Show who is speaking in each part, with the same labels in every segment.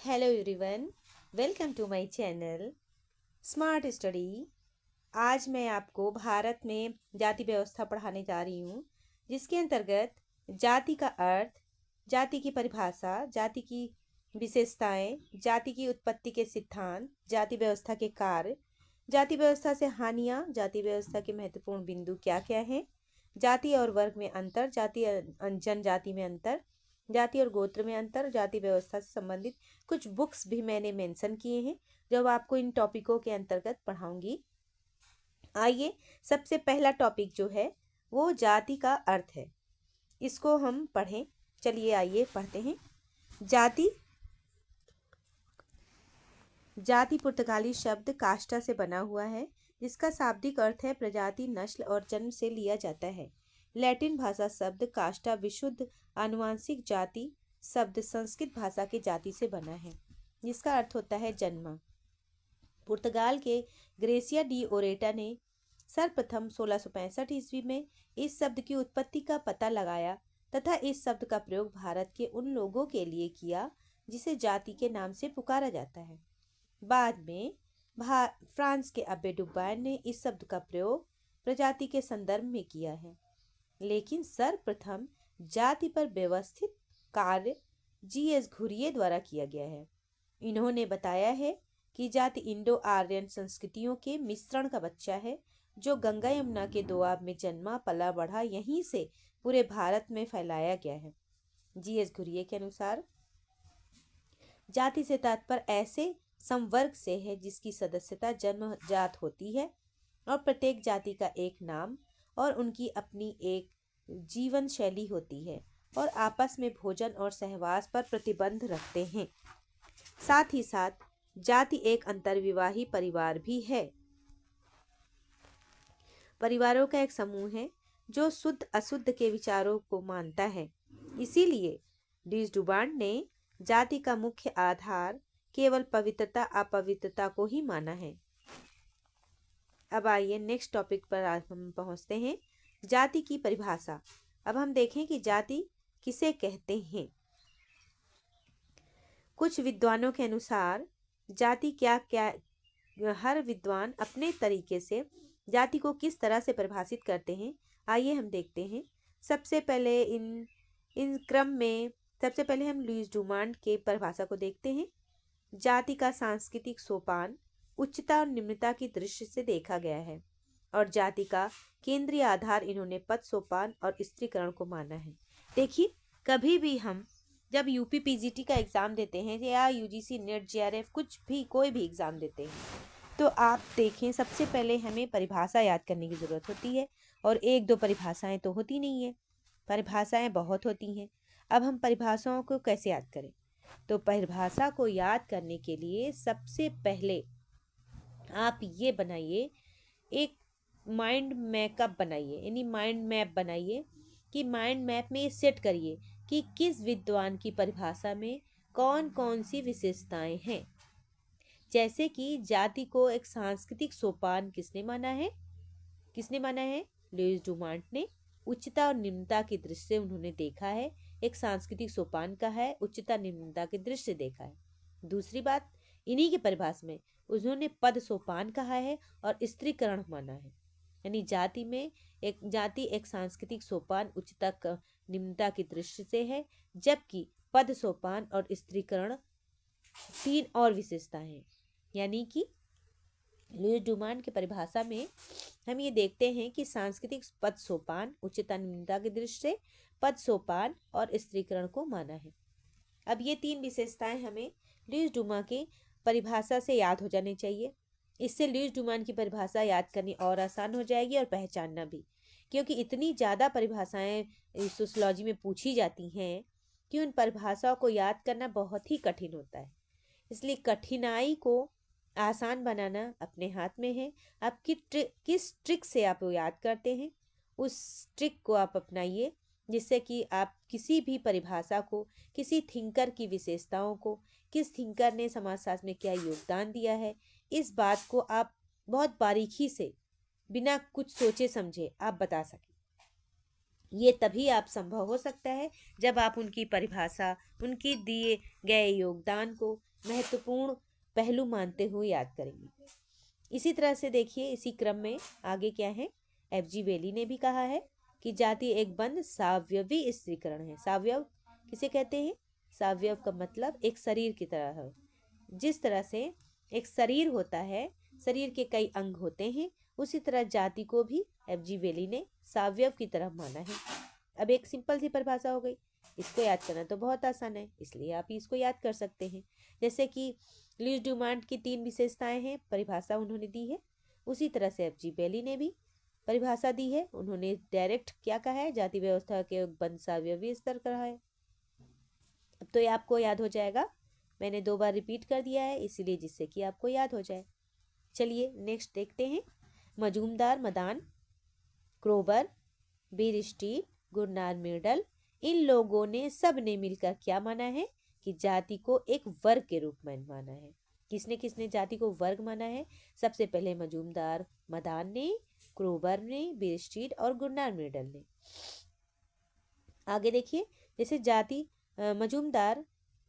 Speaker 1: Hello everyone, welcome to my channel smart study. आज मैं आपको भारत में जाति व्यवस्था पढ़ाने जा रही हूँ, जिसके अंतर्गत जाति का अर्थ, जाति की परिभाषा, जाति की विशेषताएं, जाति की उत्पत्ति के सिद्धांत, जाति व्यवस्था के कार्य, जाति व्यवस्था से हानियाँ, जाति व्यवस्था के महत्वपूर्ण बिंदु क्या क्या हैं, जाति और वर्ग में अंतर, जाति जनजाति में अंतर, जाति और गोत्र में अंतर, जाति व्यवस्था से संबंधित कुछ बुक्स भी मैंने मेंशन किए हैं जो आपको इन टॉपिकों के अंतर्गत पढ़ाऊंगी। आइए, सबसे पहला टॉपिक जो है वो जाति का अर्थ है, इसको हम पढ़ें। चलिए आइए पढ़ते हैं। जाति जाति पुर्तगाली शब्द कास्टा से बना हुआ है, जिसका शाब्दिक अर्थ है प्रजाति, नस्ल और जन्म से लिया जाता है। लैटिन भाषा शब्द कास्टा विशुद्ध आनुवांशिक जाति शब्द संस्कृत भाषा के जाति से बना है, जिसका अर्थ होता है जन्म। पुर्तगाल के ग्रेसिया डी ओरेटा ने सर्वप्रथम 1665 ईस्वी में इस शब्द की उत्पत्ति का पता लगाया तथा इस शब्द का प्रयोग भारत के उन लोगों के लिए किया जिसे जाति के नाम से पुकारा जाता है। बाद में फ्रांस के अब्बे डुबान ने इस शब्द का प्रयोग प्रजाति के संदर्भ में किया है, लेकिन सर्वप्रथम जाति पर व्यवस्थित कार्य जी.एस. घुरिये द्वारा किया गया है। इन्होंने बताया है कि जाति इंडो आर्यन संस्कृतियों के मिश्रण का बच्चा है, जो गंगा यमुना के दोआब में जन्मा पला बढ़ा, यहीं से पूरे भारत में फैलाया गया है। जी.एस. घुरिये के अनुसार जाति से तात्पर्य ऐसे संवर्ग से है जिसकी सदस्यता जन्मजात होती है और प्रत्येक जाति का एक नाम और उनकी अपनी एक जीवन शैली होती है और आपस में भोजन और सहवास पर प्रतिबंध रखते हैं। साथ ही साथ जाति एक अंतर्विवाही परिवार भी है। परिवारों का एक समूह है जो शुद्ध अशुद्ध के विचारों को मानता है। इसीलिए डीस डुबान ने जाति का मुख्य आधार केवल पवित्रता अपवित्रता को ही माना है। अब आइए नेक्स्ट टॉपिक पर हम पहुंचते हैं, जाति की परिभाषा। अब हम देखें कि जाति किसे कहते हैं। कुछ विद्वानों के अनुसार जाति क्या क्या हर विद्वान अपने तरीके से जाति को किस तरह से परिभाषित करते हैं, आइए हम देखते हैं। सबसे पहले इन क्रम में सबसे पहले हम लुईस डुमांट के परिभाषा को देखते हैं। जाति का सांस्कृतिक सोपान उच्चता और निम्नता की दृष्टि से देखा गया है और जाति का केंद्रीय आधार इन्होंने पद सोपान और स्त्रीकरण को माना है। देखिए, कभी भी हम जब यूपी पीजीटी का एग्ज़ाम देते हैं या यूजीसी नेट जेआरएफ कुछ भी कोई भी एग्ज़ाम देते हैं, तो आप देखें सबसे पहले हमें परिभाषा याद करने की ज़रूरत होती है, और एक दो परिभाषाएं तो होती नहीं है, परिभाषाएं बहुत होती हैं। अब हम परिभाषाओं को कैसे याद करें? तो परिभाषा को याद करने के लिए सबसे पहले आप ये बनाइए, एक माइंड मैकअप बनाइए, यानी माइंड मैप बनाइए कि माइंड मैप में सेट करिए कि किस विद्वान की परिभाषा में कौन कौन सी विशेषताएं हैं। जैसे कि जाति को एक सांस्कृतिक सोपान किसने माना है? लुईस डुमांट ने। उच्चता और निम्नता की दृष्टि से उन्होंने देखा है, एक सांस्कृतिक सोपान का है, उच्चता निम्नता की दृष्टि से देखा है। दूसरी बात, इन्हीं के परिभाषा में उन्होंने पद सोपान कहा है और स्त्रीकरण माना है, यानी जाति एक सांस्कृतिक सोपान उच्चता निम्नता की दृष्टि से है, जबकि पद सोपान और स्त्रीकरण तीन और विशेषताएं हैं। यानी कि लुईस डुमांट की परिभाषा में हम ये देखते हैं कि सांस्कृतिक पद सोपान उच्चता निम्नता की दृष्टि से पद सोपान और स्त्रीकरण को माना है। अब ये तीन विशेषताएं हमें लुईस डुमा की परिभाषा से याद हो जानी चाहिए। इससे लुईस डुमान की परिभाषा याद करनी और आसान हो जाएगी और पहचानना भी, क्योंकि इतनी ज़्यादा परिभाषाएं सोशियोलॉजी में पूछी जाती हैं कि उन परिभाषाओं को याद करना बहुत ही कठिन होता है। इसलिए कठिनाई को आसान बनाना अपने हाथ में है। आप किस ट्रिक से आप याद करते हैं, उस ट्रिक को आप अपनाइए, जिससे कि आप किसी भी परिभाषा को, किसी थिंकर की विशेषताओं को, किस थिंकर ने समाजशास्त्र में क्या योगदान दिया है, इस बात को आप बहुत बारीकी से बिना कुछ सोचे समझे आप बता सकें। ये तभी आप संभव हो सकता है जब आप उनकी परिभाषा, उनकी दिए गए योगदान को महत्वपूर्ण पहलू मानते हुए याद करेंगे। इसी तरह से देखिए, इसी क्रम में आगे क्या है, एफजी वेली ने भी कहा है कि जाति एक बंद सावयवी स्त्रीकरण है। सावयव किसे कहते हैं? सावयव का मतलब एक शरीर की तरह है। जिस तरह से एक शरीर होता है, शरीर के कई अंग होते हैं, उसी तरह जाति को भी एफजी वेली ने सावयव की तरह माना है। अब एक सिंपल सी परिभाषा हो गई, इसको याद करना तो बहुत आसान है, इसलिए आप इसको याद कर सकते हैं। जैसे कि लीज डुमांट की 3 विशेषताएं हैं, परिभाषा उन्होंने दी है। उसी तरह से एफजी वेली ने भी परिभाषा दी है। उन्होंने डायरेक्ट क्या कहा है, जाति व्यवस्था के बंद सावयवी स्तर कहा है। अब तो ये आपको याद हो जाएगा, मैंने 2 बार रिपीट कर दिया है इसीलिए, जिससे कि आपको याद हो जाए। चलिए नेक्स्ट देखते हैं। मजूमदार, मदान, क्रोबर, बीरस्टीट, गुरनार मेडल, इन लोगों ने सब ने मिलकर क्या माना है कि जाति को एक वर्ग के रूप में माना है। किसने किसने जाति को वर्ग माना है? सबसे पहले मजूमदार, मदान ने, क्रोबर ने, बीरस्टीट और गुरनार मेडल ने। आगे देखिए, जैसे जाति मजूमदार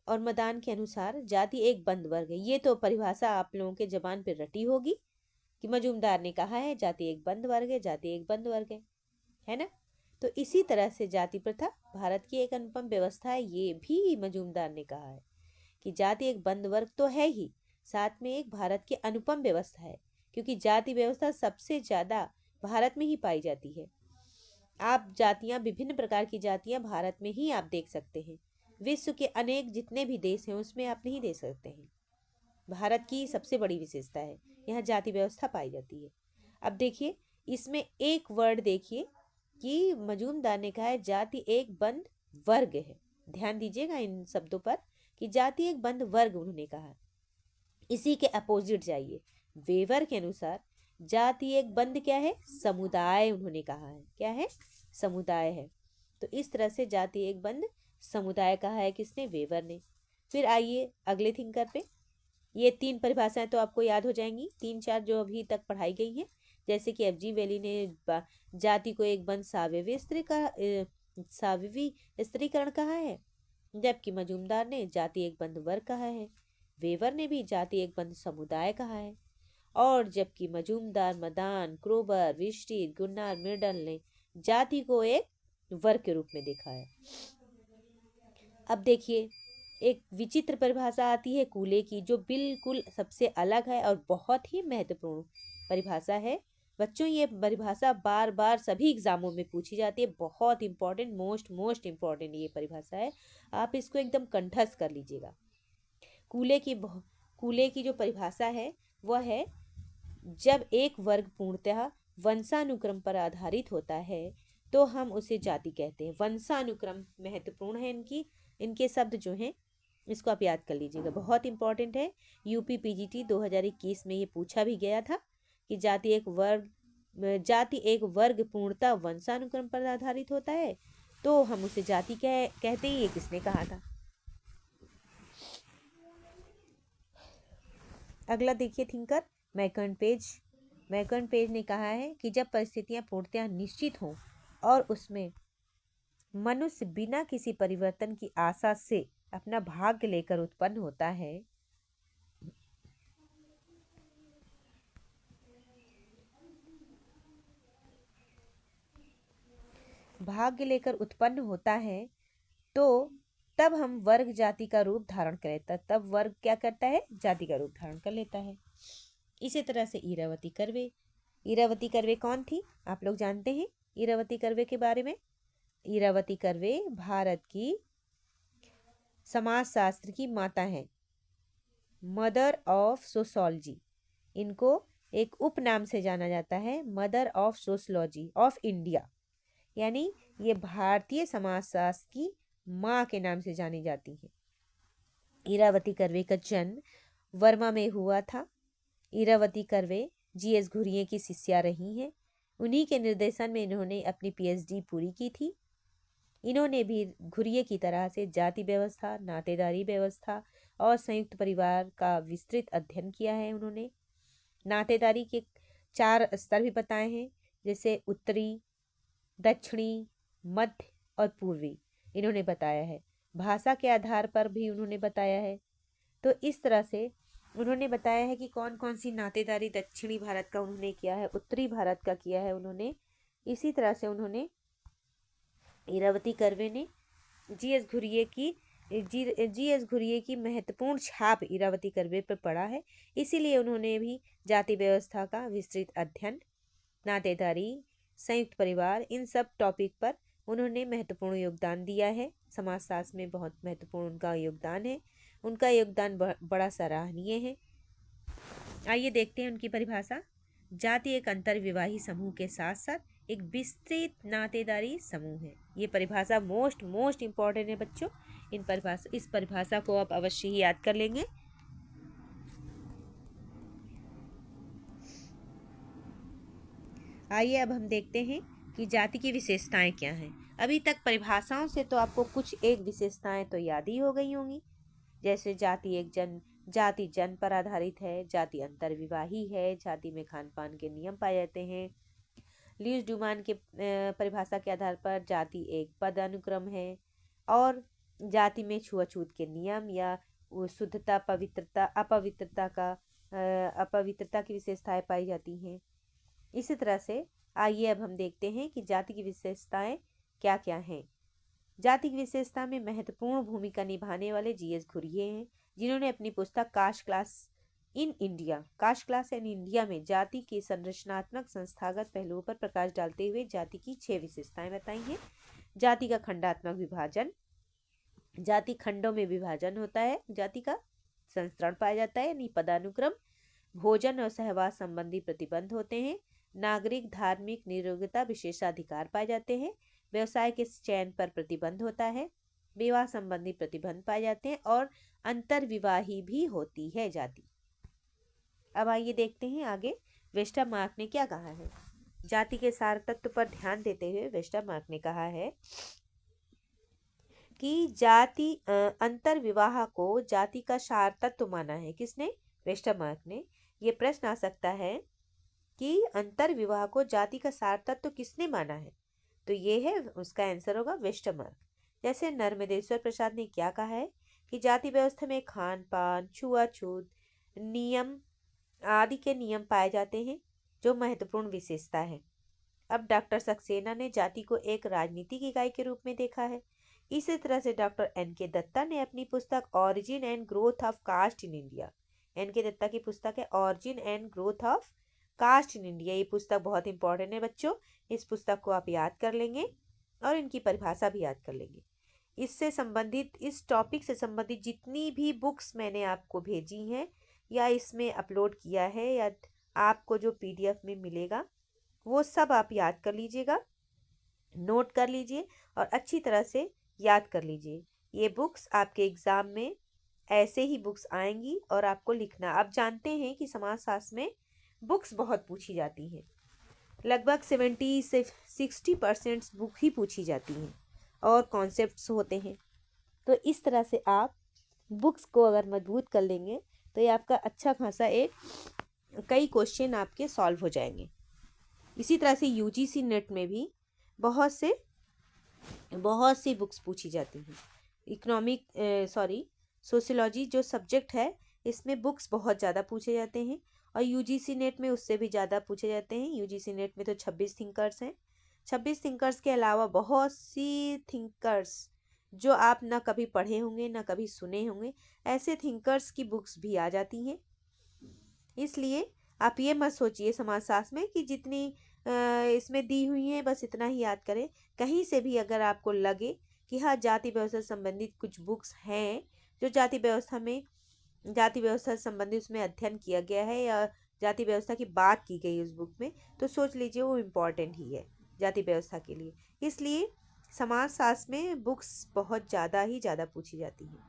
Speaker 1: और मदान के अनुसार जाति एक बंद वर्ग है। ये तो परिभाषा आप लोगों के जबान पे रटी होगी कि मजूमदार ने कहा है जाति एक बंद वर्ग है, जाति एक बंद वर्ग है ना। तो इसी तरह से जाति प्रथा भारत की एक अनुपम व्यवस्था है, ये भी मजूमदार ने कहा है कि जाति एक बंद वर्ग तो है ही, साथ में एक भारत की अनुपम व्यवस्था है, क्योंकि जाति व्यवस्था सबसे ज्यादा भारत में ही पाई जाती है। आप जातियां, विभिन्न प्रकार की जातियां भारत में ही आप देख सकते हैं। विश्व के अनेक जितने भी देश हैं उसमें आप नहीं देख सकते हैं। भारत की सबसे बड़ी विशेषता है, यहाँ जाति व्यवस्था पाई जाती है। अब देखिए, इसमें एक वर्ड देखिए कि मजूमदार ने कहा है जाति एक बंद वर्ग है। ध्यान दीजिएगा इन शब्दों पर कि जाति एक बंद वर्ग उन्होंने कहा। इसी के अपोजिट जाइए, वेवर के अनुसार जाति एक बंद क्या है? समुदाय उन्होंने कहा है। क्या है? समुदाय है। तो इस तरह से जाति एक बंद समुदाय कहा है किसने? वेवर ने। फिर आइए अगले थिंकर पे। ये 3 परिभाषाएं तो आपको याद हो जाएंगी, 3-4 जो अभी तक पढ़ाई गई हैं। जैसे कि एफजी वेली ने जाति को एक बंद सावयवी स्त्रीकरण कहा है, जबकि मजूमदार ने जाति एक बंद वर्ग कहा है। वेवर ने भी जाति एक बंद समुदाय कहा है, और जबकि मजूमदार, मदान, क्रोबर, विस्टीर, गुन्नार, मिडल ने जाति को एक वर्ग के रूप में देखा है। अब देखिए, एक विचित्र परिभाषा आती है कूले की, जो बिल्कुल सबसे अलग है और बहुत ही महत्वपूर्ण परिभाषा है। बच्चों, ये परिभाषा बार बार सभी एग्जामों में पूछी जाती है। बहुत इंपॉर्टेंट, मोस्ट इंपॉर्टेंट ये परिभाषा है, आप इसको एकदम कंठस्थ कर लीजिएगा। कूले की जो परिभाषा है वह है, जब एक वर्ग पूर्णतः वंशानुक्रम पर आधारित होता है तो हम उसे जाति कहते हैं। वंशानुक्रम महत्वपूर्ण है, इनके शब्द जो हैं इसको आप याद कर लीजिएगा, बहुत इंपॉर्टेंट है। यूपी पीजीटी 2021 में ये पूछा भी गया था कि जाति एक वर्ग पूर्णतः वंशानुक्रम पर आधारित होता है तो हम उसे जाति कहते हैं। ये किसने कहा था? अगला देखिए थिंकर मैकन पेज ने कहा है कि जब परिस्थितियां पूर्णतः निश्चित हों और उसमें मनुष्य बिना किसी परिवर्तन की आशा से अपना भाग्य लेकर उत्पन्न होता है, तो तब हम वर्ग जाति का रूप धारण करें। तब वर्ग क्या करता है? जाति का रूप धारण कर लेता है। इसी तरह से इरावती कर्वे कौन थी? आप लोग जानते हैं इरावती कर्वे के बारे में। इरावती कर्वे भारत की समाजशास्त्र की माता हैं, मदर ऑफ सोशोलॉजी। इनको एक उपनाम से जाना जाता है, mother of sociology of India, यानी ये भारतीय समाजशास्त्र की माँ के नाम से जानी जाती है। इरावती कर्वे का जन्म वर्मा में हुआ था। इरावती कर्वे जीएस घुरिये की शिष्या रही हैं। उन्हीं के निर्देशन में इन्होंने अपनी पीएचडी पूरी की थी। इन्होंने भी घुरिये की तरह से जाति व्यवस्था, नातेदारी व्यवस्था और संयुक्त परिवार का विस्तृत अध्ययन किया है। उन्होंने नातेदारी के 4 स्तर भी बताए हैं, जैसे उत्तरी, दक्षिणी, मध्य और पूर्वी इन्होंने बताया है। भाषा के आधार पर भी उन्होंने बताया है। तो इस तरह से उन्होंने बताया है कि कौन कौन सी नातेदारी दक्षिणी भारत का उन्होंने किया है, उत्तरी भारत का किया है उन्होंने। इसी तरह से उन्होंने इरावती कर्वे ने जीएस घुरिये की जीएस घुरिये की महत्वपूर्ण छाप इरावती कर्वे पर पड़ा है। इसीलिए उन्होंने भी जाति व्यवस्था का विस्तृत अध्ययन, नातेदारी, संयुक्त परिवार, इन सब टॉपिक पर उन्होंने महत्वपूर्ण योगदान दिया है। समाजशास्त्र में बहुत महत्वपूर्ण उनका योगदान है। उनका योगदान बड़ा सराहनीय है। आइए देखते हैं उनकी परिभाषा। जाति एक अंतर्विवाही समूह के साथ साथ एक विस्तृत नातेदारी समूह है। ये परिभाषा मोस्ट इम्पॉर्टेंट है बच्चों। इस परिभाषा को आप अवश्य ही याद कर लेंगे। आइए अब हम देखते हैं कि जाति की विशेषताएं क्या हैं। अभी तक परिभाषाओं से तो आपको कुछ एक विशेषताएं तो याद ही हो गई होंगी, जैसे जाति जन पर आधारित है, जाति अंतर्विवाही है, जाति में खान पान के नियम पाए जाते हैं। ल्यूइस ड्यूमान के परिभाषा के आधार पर जाति एक पद अनुक्रम है, और जाति में छुआछूत के नियम या शुद्धता, पवित्रता, अपवित्रता की विशेषताएं पाई जाती हैं। इसी तरह से आइए अब हम देखते हैं कि जाति की विशेषताएं क्या क्या हैं। जाति की विशेषता में महत्वपूर्ण भूमिका निभाने वाले जीएस घुरिये हैं, जिन्होंने अपनी पुस्तक कास्ट क्लास इन इंडिया में जाति के संरचनात्मक संस्थागत पहलुओं पर प्रकाश डालते हुए जाति की 6 विशेषताएं बताई हैं। जाति का खंडात्मक विभाजन, जाति खंडों में विभाजन होता है, जाति का संस्करण पाया जाता है यानी पदानुक्रम, भोजन और सहवास संबंधी प्रतिबंध होते हैं, नागरिक धार्मिक नियोग्यता विशेषाधिकार पाए जाते हैं, व्यवसाय के चयन पर प्रतिबंध होता है, विवाह संबंधी प्रतिबंध पाए जाते हैं, और अंतर्विवाही भी होती है जाति। अब आइए देखते हैं आगे वेस्टरमार्क ने क्या कहा है। जाति के सार तत्व पर ध्यान देते हुए वेस्टरमार्क ने कहा है कि जाति अंतर्विवाह को जाति का सार तत्व माना है। किसने? वेस्टरमार्क ने। ये प्रश्न आ सकता है कि अंतर्विवाह को जाति का सार तत्व किसने माना है, तो ये है उसका आंसर होगा वेस्टरमार्क। जैसे नर्मदेश्वर प्रसाद ने क्या कहा है कि जाति व्यवस्था में खान पान, छुआछूत, नियम आदि के नियम पाए जाते हैं, जो महत्वपूर्ण विशेषता है। अब डॉक्टर सक्सेना ने जाति को एक राजनीतिक इकाई के रूप में देखा है। इसी तरह से डॉक्टर एन.के. दत्ता ने अपनी पुस्तक origin and growth of caste in India, N K. Datta की पुस्तक है origin and growth of caste in India, ये पुस्तक बहुत इंपॉर्टेंट है बच्चों। इस पुस्तक को आप याद कर लेंगे और इनकी परिभाषा भी याद कर लेंगे। इससे संबंधित, इस टॉपिक से संबंधित जितनी भी बुक्स मैंने आपको भेजी हैं या इसमें अपलोड किया है या आपको जो पीडीएफ में मिलेगा, वो सब आप याद कर लीजिएगा, नोट कर लीजिए और अच्छी तरह से याद कर लीजिए। ये बुक्स आपके एग्ज़ाम में ऐसे ही बुक्स आएंगी और आपको लिखना। आप जानते हैं कि समाजशास्त्र में बुक्स बहुत पूछी जाती हैं, लगभग 70 से 60% बुक ही पूछी जाती हैं और कॉन्सेप्ट्स होते हैं। तो इस तरह से आप बुक्स को अगर मजबूत कर लेंगे तो ये आपका अच्छा खासा कई क्वेश्चन आपके सॉल्व हो जाएंगे। इसी तरह से यूजीसी नेट में भी बहुत सी बुक्स पूछी जाती हैं। सोशियोलॉजी जो सब्जेक्ट है, इसमें बुक्स बहुत ज़्यादा पूछे जाते हैं और यूजीसी नेट में उससे भी ज़्यादा पूछे जाते हैं। यूजीसी नेट में तो 26 थिंकर्स हैं। 26 थिंकर्स के अलावा बहुत सी थिंकर्स जो आप ना कभी पढ़े होंगे ना कभी सुने होंगे, ऐसे थिंकर्स की बुक्स भी आ जाती हैं। इसलिए आप ये मत सोचिए समाजशास्त्र में कि जितनी इसमें दी हुई है बस इतना ही याद करें। कहीं से भी अगर आपको लगे कि हाँ जाति व्यवस्था से संबंधित कुछ बुक्स हैं जो जाति व्यवस्था से संबंधित उसमें अध्ययन किया गया है या जाति व्यवस्था की बात की गई उस बुक में, तो सोच लीजिए वो इम्पॉर्टेंट ही है जाति व्यवस्था के लिए। इसलिए समाजशास्त्र में बुक्स बहुत ज़्यादा पूछी जाती हैं।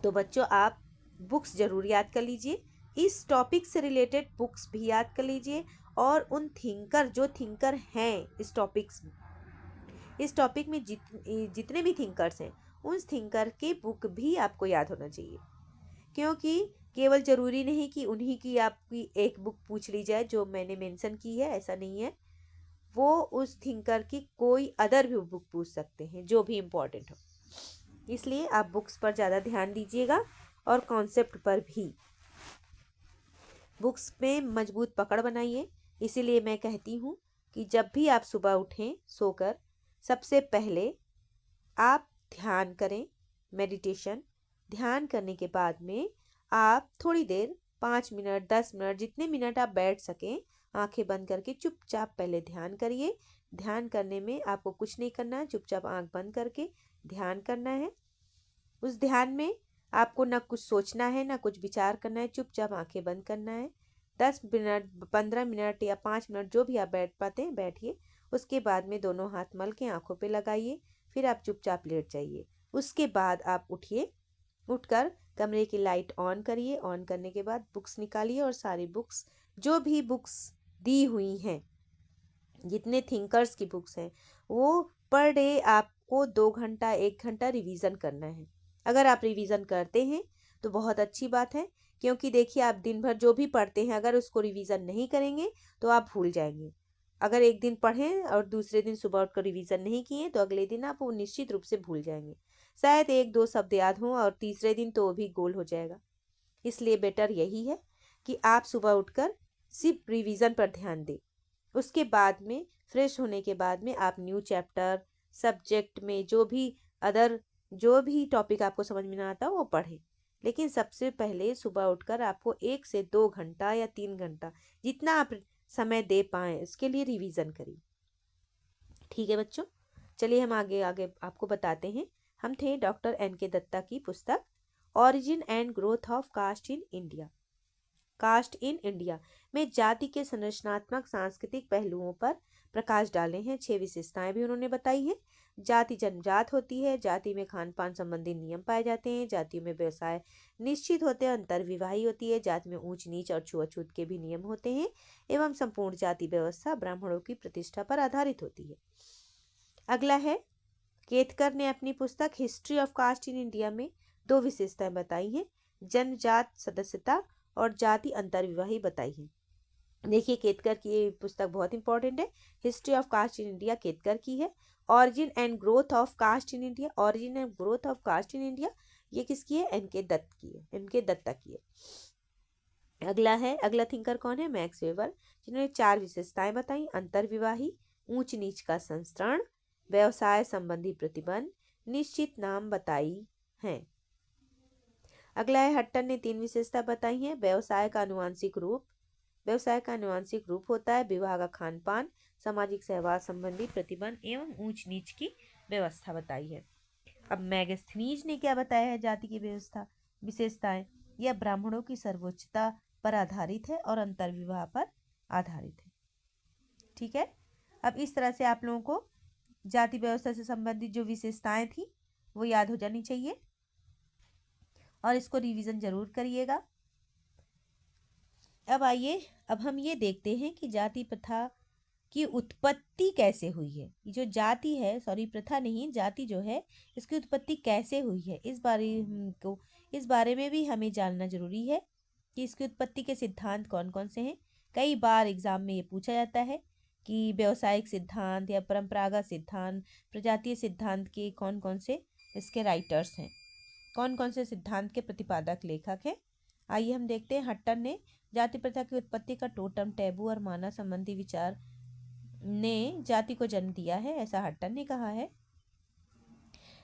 Speaker 1: तो बच्चों आप बुक्स ज़रूर याद कर लीजिए, इस टॉपिक से रिलेटेड बुक्स भी याद कर लीजिए और उन जो थिंकर हैं इस टॉपिक में जितने भी थिंकर्स हैं उस थिंकर के बुक भी आपको याद होना चाहिए, क्योंकि केवल ज़रूरी नहीं कि उन्हीं की आपकी एक बुक पूछ ली जाए जो मैंने मेंशन की है, ऐसा नहीं है। वो उस थिंकर की कोई अदर भी बुक पूछ सकते हैं जो भी इम्पोर्टेंट हो। इसलिए आप बुक्स पर ज़्यादा ध्यान दीजिएगा और कॉन्सेप्ट पर भी। बुक्स में मजबूत पकड़ बनाइए। इसीलिए मैं कहती हूँ कि जब भी आप सुबह उठें सोकर, सबसे पहले आप ध्यान करें, मेडिटेशन। ध्यान करने के बाद में आप थोड़ी देर 5 मिनट 10 मिनट जितने मिनट आप बैठ सकें, आंखें बंद करके चुपचाप पहले ध्यान करिए। ध्यान करने में आपको कुछ नहीं करना है, चुपचाप आंख बंद करके ध्यान करना है। उस ध्यान में आपको ना कुछ सोचना है ना कुछ विचार करना है, चुपचाप आंखें बंद करना है। 10 मिनट 15 मिनट या 5 मिनट जो भी आप बैठ पाते हैं बैठिए। उसके बाद में दोनों हाथ मल के आंखों पे लगाइए, फिर आप चुपचाप लेट जाइए। उसके बाद आप उठिए, उठकर कमरे की लाइट ऑन करिए। ऑन करने के बाद बुक्स निकालिए और सारी बुक्स, जो भी बुक्स दी हुई हैं, जितने थिंकर्स की बुक्स हैं, वो पर डे आपको 2 घंटा 1 घंटा रिवीजन करना है। अगर आप रिवीजन करते हैं तो बहुत अच्छी बात है, क्योंकि देखिए आप दिन भर जो भी पढ़ते हैं अगर उसको रिवीजन नहीं करेंगे तो आप भूल जाएंगे। अगर एक दिन पढ़ें और दूसरे दिन सुबह उठकर रिवीजन नहीं किए तो अगले दिन आप वो निश्चित रूप से भूल जाएंगे। शायद 1-2 शब्द याद हों और तीसरे दिन तो वो भी गोल हो जाएगा। इसलिए बेटर यही है कि आप सुबह उठकर सिर्फ रिवीजन पर ध्यान दें। उसके बाद में फ्रेश होने के बाद में आप न्यू चैप्टर सब्जेक्ट में जो भी टॉपिक आपको समझ में ना आता वो पढ़ें। लेकिन सबसे पहले सुबह उठकर आपको 1 से 2 घंटा या 3 घंटा जितना आप समय दे पाएँ इसके लिए रिवीजन करिए। ठीक है बच्चों, चलिए हम आगे आगे आपको बताते हैं। हम थे डॉक्टर N.K. दत्ता की पुस्तक origin and growth of caste in India. Caste in India में जाति के संरचनात्मक सांस्कृतिक पहलुओं पर प्रकाश डाले हैं। 6 विशेषताएं भी उन्होंने बताई है। जाति जन्मजात होती है, जाति में खान पान संबंधी नियम पाए जाते हैं, जातियों में व्यवसाय निश्चित होते हैं, अंतर्विवाही होती है, जाति में ऊंच नीच और छुआछूत के भी नियम होते हैं, एवं संपूर्ण जाति व्यवस्था ब्राह्मणों की प्रतिष्ठा पर आधारित होती है। अगला है, केतकर ने अपनी पुस्तक history of caste in India में 2 विशेषताएं बताई हैं, जन्मजात सदस्यता और जाति अंतर्विवाही बताई है। देखिए केतकर की ये पुस्तक बहुत इंपॉर्टेंट है। History of caste in India Ketkar की है। Origin and growth of caste in India, origin and growth of caste in India, ये किसकी है? एन.के. दत्त की है, एन.के. दत्ता की है। अगला थिंकर कौन है? मैक्स वेबर, जिन्होंने 4 विशेषताएं बताई, अंतर्विवाही, ऊंच नीच का संस्करण, व्यवसाय संबंधी प्रतिबंध, निश्चित नाम बताई हैं। अगला है हट्टन ने 3 विशेषता बताई हैं। व्यवसाय का अनुवांशिक रूप, व्यवसाय का अनुवांशिक रूप होता है विवाह का खान पान, सामाजिक सहवाग संबंधी प्रतिबंध एवं ऊंच नीच की व्यवस्था बताई है। अब मैगस्थनीज ने क्या बताया है? जाति की व्यवस्था विशेषताएं, यह ब्राह्मणों की सर्वोच्चता पर आधारित है और अंतर्विवाह पर आधारित है। ठीक है, अब इस तरह से आप लोगों को जाति व्यवस्था से संबंधित जो विशेषताएं थी वो याद हो जानी चाहिए और इसको रिवीजन जरूर करिएगा। अब आइए, अब हम ये देखते हैं कि जाति प्रथा की उत्पत्ति कैसे हुई है। ये जो जाति है, सॉरी प्रथा नहीं, जाति जो है इसकी उत्पत्ति कैसे हुई है, इस बारे में भी हमें जानना जरूरी है कि इसकी उत्पत्ति के सिद्धांत कौन कौन से हैं। कई बार एग्जाम में ये पूछा जाता है कि व्यावसायिक सिद्धांत या परंपरागत सिद्धांत, प्रजातीय सिद्धांत के कौन कौन से इसके राइटर्स हैं, कौन कौन से सिद्धांत के प्रतिपादक लेखक हैं। आइए हम देखते हैं। हट्टन ने जाति प्रथा की उत्पत्ति का टोटम टैबू और मानव संबंधी विचार ने जाति को जन्म दिया है, ऐसा हट्टन ने कहा है।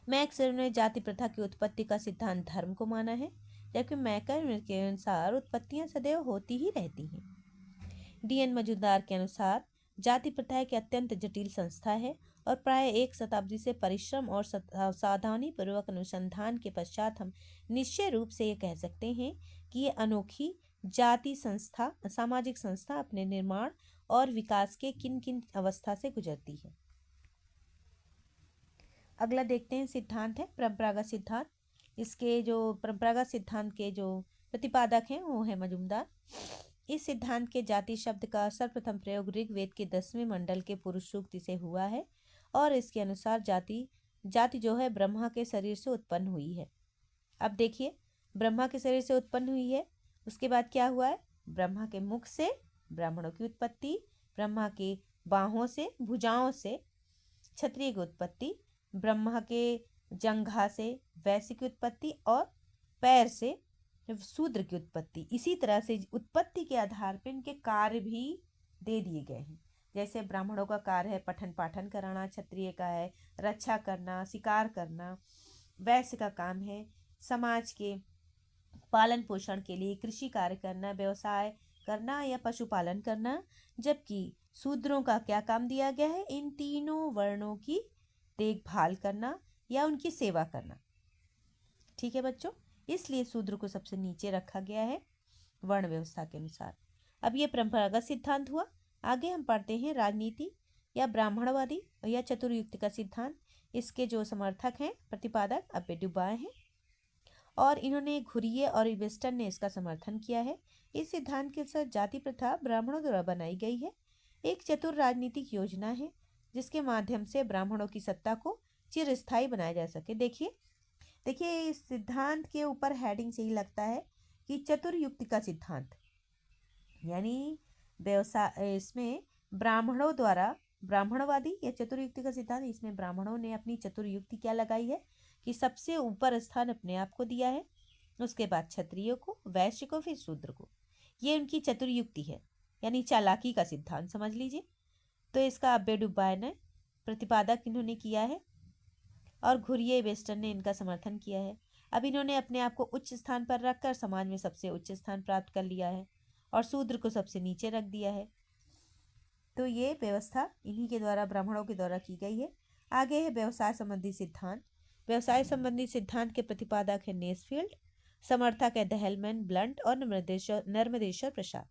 Speaker 1: मैक्स वेबर ने जाति प्रथा की उत्पत्ति का सिद्धांत धर्म को माना है, जबकि मैकर के अनुसार उत्पत्तियां सदैव होती ही रहती हैं। D.N. मजूमदार के अनुसार जाति प्रथा एक अत्यंत जटिल संस्था है और प्राय 1 शताब्दी से परिश्रम और सावधानी पूर्वक अनुसंधान के पश्चात हम निश्चय रूप से ये कह सकते हैं कि ये अनोखी जाति संस्था, सामाजिक संस्था अपने निर्माण और विकास के किन किन अवस्था से गुजरती है। अगला देखते हैं सिद्धांत है परंपरागत सिद्धांत। इसके जो परंपरागत सिद्धांत के जो प्रतिपादक हैं वो है मजूमदार। इस सिद्धांत के जाति शब्द का सर्वप्रथम प्रयोग ऋग्वेद के 10वें मंडल के पुरुष सूक्त से हुआ है और इसके अनुसार जाति जो है ब्रह्मा के शरीर से उत्पन्न हुई है। अब देखिए, ब्रह्मा के शरीर से उत्पन्न हुई है, उसके बाद क्या हुआ है? ब्रह्मा के मुख से ब्राह्मणों की उत्पत्ति, ब्रह्मा के बाहों से भुजाओं से क्षत्रिय की उत्पत्ति, ब्रह्मा के जंघा से वैश्य की उत्पत्ति और पैर से शूद्र की उत्पत्ति। इसी तरह से उत्पत्ति के आधार पर इनके कार्य भी दे दिए गए हैं। जैसे ब्राह्मणों का कार्य है पठन पाठन कराना, क्षत्रिय का है रक्षा करना, शिकार करना, वैश्य का काम है समाज के पालन पोषण के लिए कृषि कार्य करना, व्यवसाय करना या पशुपालन करना। जबकि शूद्रों का क्या काम दिया गया है? इन तीनों वर्णों की देखभाल करना या उनकी सेवा करना। ठीक है बच्चों, इसलिए शूद्र को सबसे नीचे रखा गया है वर्ण व्यवस्था के अनुसार। अब ये परंपरागत सिद्धांत हुआ। आगे हम पढ़ते हैं राजनीति या ब्राह्मणवादी या चतुर्युक्त का सिद्धांत। इसके जो समर्थक हैं प्रतिपादक अब्बे डुबाय हैं और इन्होंने घुरिये और वेस्टन ने इसका समर्थन किया है। इस सिद्धांत के साथ जाति प्रथा ब्राह्मणों द्वारा बनाई गई है, एक चतुर राजनीतिक योजना है जिसके माध्यम से ब्राह्मणों की सत्ता को चिरस्थायी बनाया जा सके। देखिए इस सिद्धांत के ऊपर हेडिंग से ही लगता है कि चतुर्युक्त का सिद्धांत, यानी व्यवसाय इसमें ब्राह्मणों द्वारा ब्राह्मणवादी या चतुर्युक्ति का सिद्धांत, इसमें ब्राह्मणों ने अपनी चतुर्युक्ति क्या लगाई है कि सबसे ऊपर स्थान अपने आप को दिया है, उसके बाद क्षत्रियों को, वैश्य को, फिर शूद्र को। ये उनकी चतुर्युक्ति है, यानी चालाकी का सिद्धांत समझ लीजिए। तो इसका अब्बे डुबाय ने प्रतिपादक इन्होंने किया है और घुरिये वेस्टन ने इनका समर्थन किया है। अब इन्होंने अपने आप को उच्च स्थान पर रखकर समाज में सबसे उच्च स्थान प्राप्त कर लिया है और शूद्र को सबसे नीचे रख दिया है। तो ये व्यवस्था इन्हीं के द्वारा ब्राह्मणों के द्वारा की गई है। आगे है व्यवसाय संबंधी सिद्धांत। व्यवसाय संबंधी सिद्धांत के प्रतिपादक है नेसफील्ड, समर्थक है दहलमैन, ब्लंट और नर्मदेश्वर प्रसाद।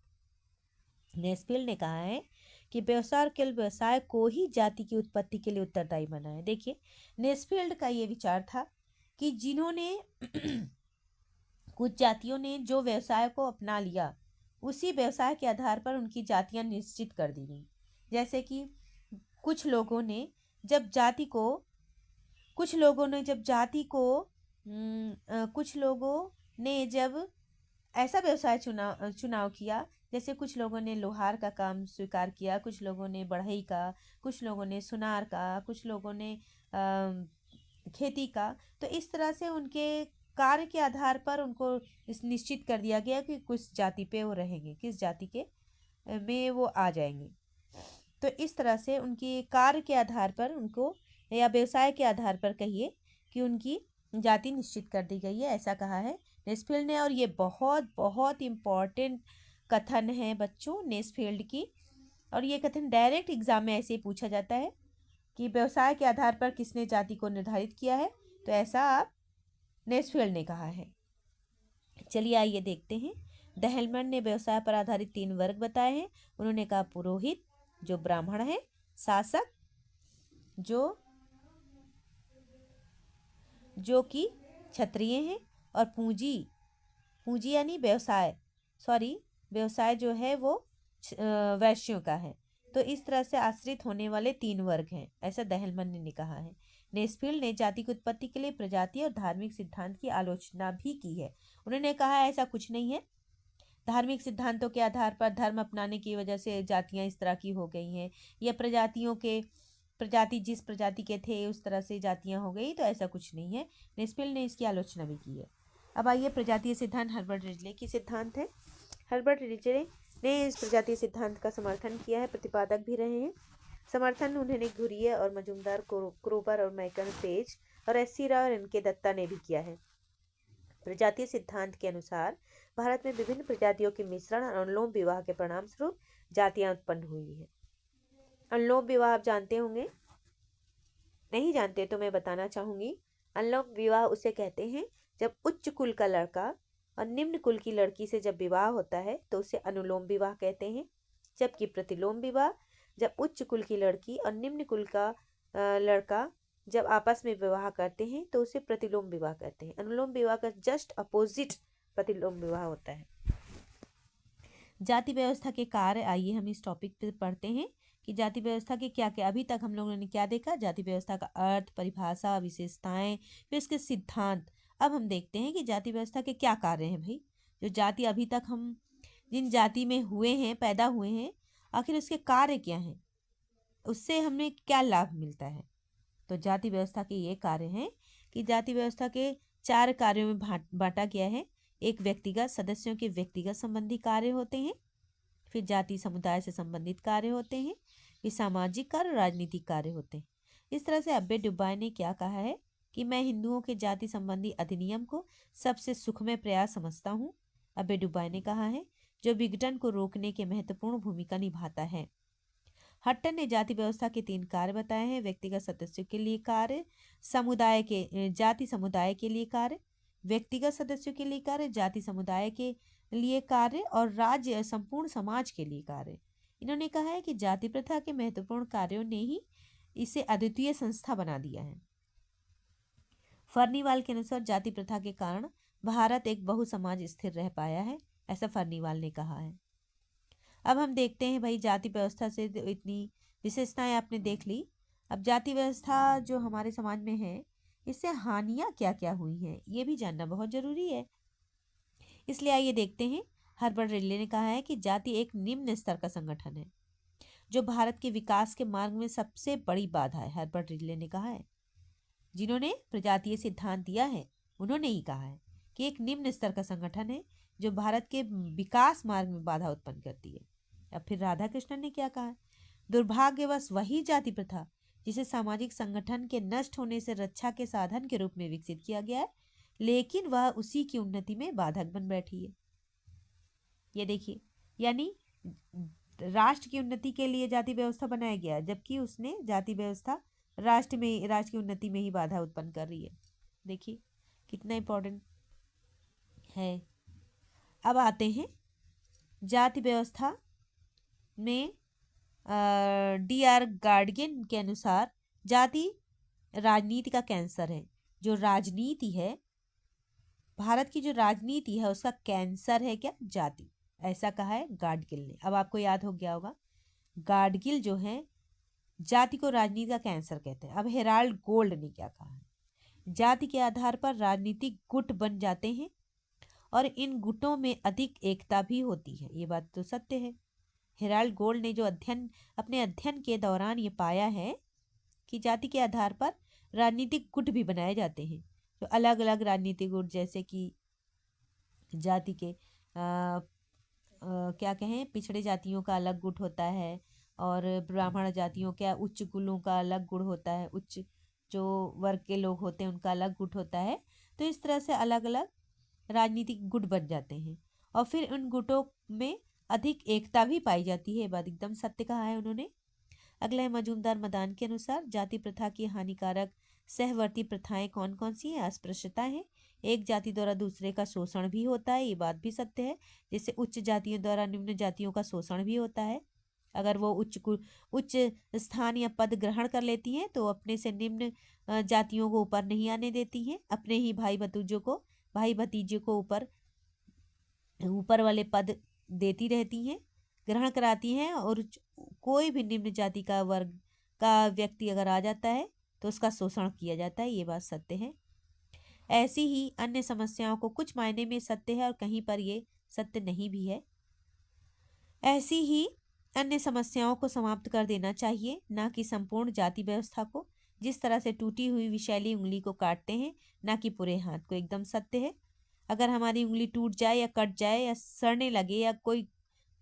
Speaker 1: नेसफील्ड ने कहा है कि व्यवसाय को ही जाति की उत्पत्ति के लिए उत्तरदायी माना है। देखिए नेसफील्ड का ये विचार था कि जिन्होंने कुछ जातियों ने जो व्यवसाय को अपना लिया उसी व्यवसाय के आधार पर उनकी जातियां निश्चित कर दी गई। जैसे कि कुछ लोगों ने जब जाति को ऐसा व्यवसाय चुनाव किया, जैसे कुछ लोगों ने लोहार का काम स्वीकार किया, कुछ लोगों ने बढ़ई का, कुछ लोगों ने सुनार का, कुछ लोगों ने खेती का। तो इस तरह से उनके कार्य के आधार पर उनको इस निश्चित कर दिया गया कि किस जाति पे वो रहेंगे, किस जाति के में वो आ जाएंगे। तो इस तरह से उनके कार्य के आधार पर उनको या व्यवसाय के आधार पर कहिए कि उनकी जाति निश्चित कर दी गई है, ऐसा कहा है नेसफील्ड ने। और ये बहुत बहुत इम्पॉर्टेंट कथन है बच्चों नेसफील्ड की, और ये कथन डायरेक्ट एग्जाम में ऐसे ही पूछा जाता है कि व्यवसाय के आधार पर किसने जाति को निर्धारित किया है, तो ऐसा आप नेसफील्ड ने कहा है। चलिए आइए देखते हैं। दहलमैन ने व्यवसाय पर आधारित 3 वर्ग बताए हैं। उन्होंने कहा पुरोहित जो ब्राह्मण है, शासक जो कि क्षत्रिय हैं, और पूंजी यानी व्यवसाय जो है वो वैश्यों का है। तो इस तरह से आश्रित होने वाले 3 वर्ग हैं, ऐसा दहलमैन ने कहा है। नेसफील्ड ने जाति की उत्पत्ति के लिए प्रजाति और धार्मिक सिद्धांत की आलोचना भी की है। उन्होंने कहा ऐसा कुछ नहीं है, धार्मिक सिद्धांतों के आधार पर धर्म अपनाने की वजह से जातियां इस तरह की हो गई हैं, या प्रजाति जिस प्रजाति के थे उस तरह से जातियां हो गई, तो ऐसा कुछ नहीं है। नेसफील्ड ने इसकी आलोचना भी की है। अब आइए प्रजातीय सिद्धांत हर्बर्ट रिजले की सिद्धांत है। हर्बर्ट रिजले ने इस प्रजातीय सिद्धांत का समर्थन किया है, प्रतिपादक भी रहे हैं। समर्थन उन्होंने घुरिये और मजूमदार, क्रोबर और मैकन पेज और एस.सी. राव और एन.के. दत्ता ने भी किया है। प्रजातीय सिद्धांत के अनुसार भारत में विभिन्न प्रजातियों के मिश्रण और अनुलोम विवाह के परिणाम स्वरूप जातियां उत्पन्न हुई हैं। अनुलोम विवाह आप जानते होंगे, नहीं जानते तो मैं बताना चाहूंगी। अनुलोम विवाह उसे कहते हैं जब उच्च कुल का लड़का और निम्न कुल की लड़की से जब विवाह होता है तो उसे अनुलोम विवाह कहते हैं। जबकि प्रतिलोम विवाह जब उच्च कुल की लड़की और निम्न कुल का लड़का जब आपस में विवाह करते हैं तो उसे प्रतिलोम विवाह कहते हैं। अनुलोम विवाह का जस्ट अपोजिट प्रतिलोम विवाह होता है। जाति व्यवस्था के कार्य, आइए हम इस टॉपिक पे पढ़ते हैं कि जाति व्यवस्था के क्या क्या। अभी तक हम लोगों ने क्या देखा, जाति व्यवस्था का अर्थ, परिभाषा, विशेषताएं, फिर इसके सिद्धांत। अब हम देखते हैं कि जाति व्यवस्था के क्या कार्य हैं भाई। जो जाति अभी तक हम जिन जाति में हुए हैं, पैदा हुए हैं, आखिर उसके कार्य क्या हैं, उससे हमें क्या लाभ मिलता है। तो जाति व्यवस्था के ये कार्य हैं कि जाति व्यवस्था के 4 कार्यों में बांटा गया है। एक व्यक्तिगत सदस्यों के व्यक्तिगत संबंधी कार्य होते हैं, फिर जाति समुदाय से संबंधित कार्य होते हैं, फिर सामाजिक कार्य, राजनीतिक कार्य होते हैं। इस तरह से अब्बे डुब्बाई ने क्या कहा है कि मैं हिंदुओं के जाति संबंधी अधिनियम को सबसे सुखमय प्रयास समझता हूँ। अब्बे डुब्बाई ने कहा है जो विघटन को रोकने के महत्वपूर्ण भूमिका निभाता है। हट्टन ने जाति व्यवस्था के 3 कार्य बताए हैं: व्यक्तिगत सदस्यों के लिए कार्य, समुदाय के जाति समुदाय के लिए कार्य, व्यक्तिगत सदस्यों के लिए कार्य, जाति समुदाय के लिए कार्य और राज्य संपूर्ण समाज के लिए कार्य। इन्होंने कहा है कि जाति प्रथा के महत्वपूर्ण कार्यों ने ही इसे अद्वितीय संस्था बना दिया है। फर्नीवाल के अनुसार जाति प्रथा के कारण भारत एक बहुसमाज स्थिर रह पाया है, ऐसा फर्नीवाल ने कहा है। अब हम देखते हैं भाई, जाति व्यवस्था से इतनी विशेषताएं आपने देख ली। अब जाति व्यवस्था जो हमारे समाज में है, इससे हानियां क्या क्या हुई हैं, ये भी जानना बहुत जरूरी है। इसलिए आइए देखते हैं। हर्बर्ट रिडले ने कहा है कि जाति एक निम्न स्तर का संगठन है जो भारत के विकास के मार्ग में सबसे बड़ी बाधा है। हर्बर्ट रिडले ने कहा है, जिन्होंने प्रजातीय सिद्धांत दिया है उन्होंने ही कहा है कि एक निम्न स्तर का संगठन है जो भारत के विकास मार्ग में बाधा उत्पन्न करती है। अब फिर राधा कृष्णन ने क्या कहा? दुर्भाग्यवश वही जाति प्रथा जिसे सामाजिक संगठन के नष्ट होने से रक्षा के साधन के रूप में विकसित किया गया है, लेकिन वह उसी की उन्नति में बाधक बन बैठी है। ये देखिए, यानी राष्ट्र की उन्नति के लिए जाति व्यवस्था बनाया गया, जबकि उसने जाति व्यवस्था राष्ट्र की उन्नति में ही बाधा उत्पन्न कर रही है। देखिए कितना इंपॉर्टेंट है। अब आते हैं जाति व्यवस्था में DR गार्डगिन के अनुसार जाति राजनीति का कैंसर है। जो राजनीति है, भारत की जो राजनीति है उसका कैंसर है क्या? जाति। ऐसा कहा है गाडगिल ने। अब आपको याद हो गया होगा, गाडगिल जो है जाति को राजनीति का कैंसर कहते हैं। अब हेराल्ड गोल्ड ने क्या कहा है? जाति के आधार पर राजनीतिक गुट बन जाते हैं और इन गुटों में अधिक एकता भी होती है। ये बात तो सत्य है। हेराल्ड गोल्ड ने जो अपने अध्ययन के दौरान ये पाया है कि जाति के आधार पर राजनीतिक गुट भी बनाए जाते हैं। तो अलग अलग राजनीतिक गुट, जैसे कि जाति के क्या कहें, पिछड़े जातियों का अलग गुट होता है और ब्राह्मण जातियों का, उच्च कुलों का अलग गुट होता है, उच्च जो वर्ग के लोग होते हैं उनका अलग गुट होता है। तो इस तरह से अलग अलग राजनीतिक गुट बन जाते हैं और फिर उन गुटों में अधिक एकता भी पाई जाती है। ये बात एकदम सत्य कहा है उन्होंने। अगला है मजूमदार मदान के अनुसार जाति प्रथा की हानिकारक सहवर्ती प्रथाएं कौन कौन सी हैं? अस्पृश्यता है, एक जाति द्वारा दूसरे का शोषण भी होता है, ये बात भी सत्य है। जैसे उच्च जातियों द्वारा निम्न जातियों का शोषण भी होता है। अगर वो उच्च स्थान या पद ग्रहण कर लेती हैं तो अपने से निम्न जातियों को ऊपर नहीं आने देती हैं, अपने ही भाई भतीजों को ऊपर वाले पद देती रहती हैं, ग्रहण कराती हैं। और कोई भी निम्न जाति का वर्ग का व्यक्ति अगर आ जाता है तो उसका शोषण किया जाता है। ये बात सत्य है। ऐसी ही अन्य समस्याओं को कुछ मायने में सत्य है और कहीं पर ये सत्य नहीं भी है। ऐसी ही अन्य समस्याओं को समाप्त कर देना चाहिए, ना कि संपूर्ण जाति व्यवस्था को। जिस तरह से टूटी हुई विशैली उंगली को काटते हैं, ना कि पूरे हाथ को। एकदम सत्य है। अगर हमारी उंगली टूट जाए या कट जाए या सड़ने लगे या कोई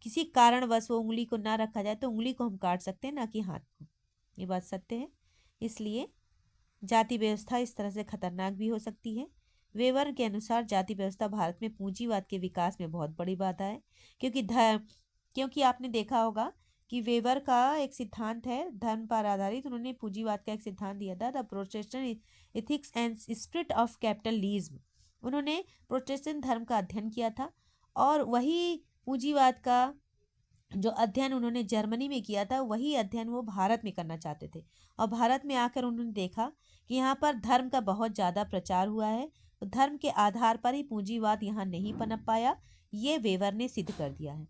Speaker 1: किसी कारणवश वो उंगली को ना रखा जाए तो उंगली को हम काट सकते हैं, ना कि हाथ को। ये बात सत्य है। इसलिए जाति व्यवस्था इस तरह से खतरनाक भी हो सकती है। वेबर के अनुसार जाति व्यवस्था भारत में पूंजीवाद के विकास में बहुत बड़ी बाधा है, क्योंकि आपने देखा होगा कि वेबर का एक सिद्धांत है धर्म पर आधारित। उन्होंने पूंजीवाद का एक सिद्धांत दिया था, the Protestant ethics and spirit of capitalism. उन्होंने प्रोटेस्टेंट धर्म का अध्ययन किया था और वही पूंजीवाद का जो अध्ययन उन्होंने जर्मनी में किया था, वही अध्ययन वो भारत में करना चाहते थे। और भारत में आकर उन्होंने देखा कि यहाँ पर धर्म का बहुत ज़्यादा प्रचार हुआ है, तो धर्म के आधार पर ही पूंजीवाद यहाँ नहीं पनप पाया। ये वेबर ने सिद्ध कर दिया है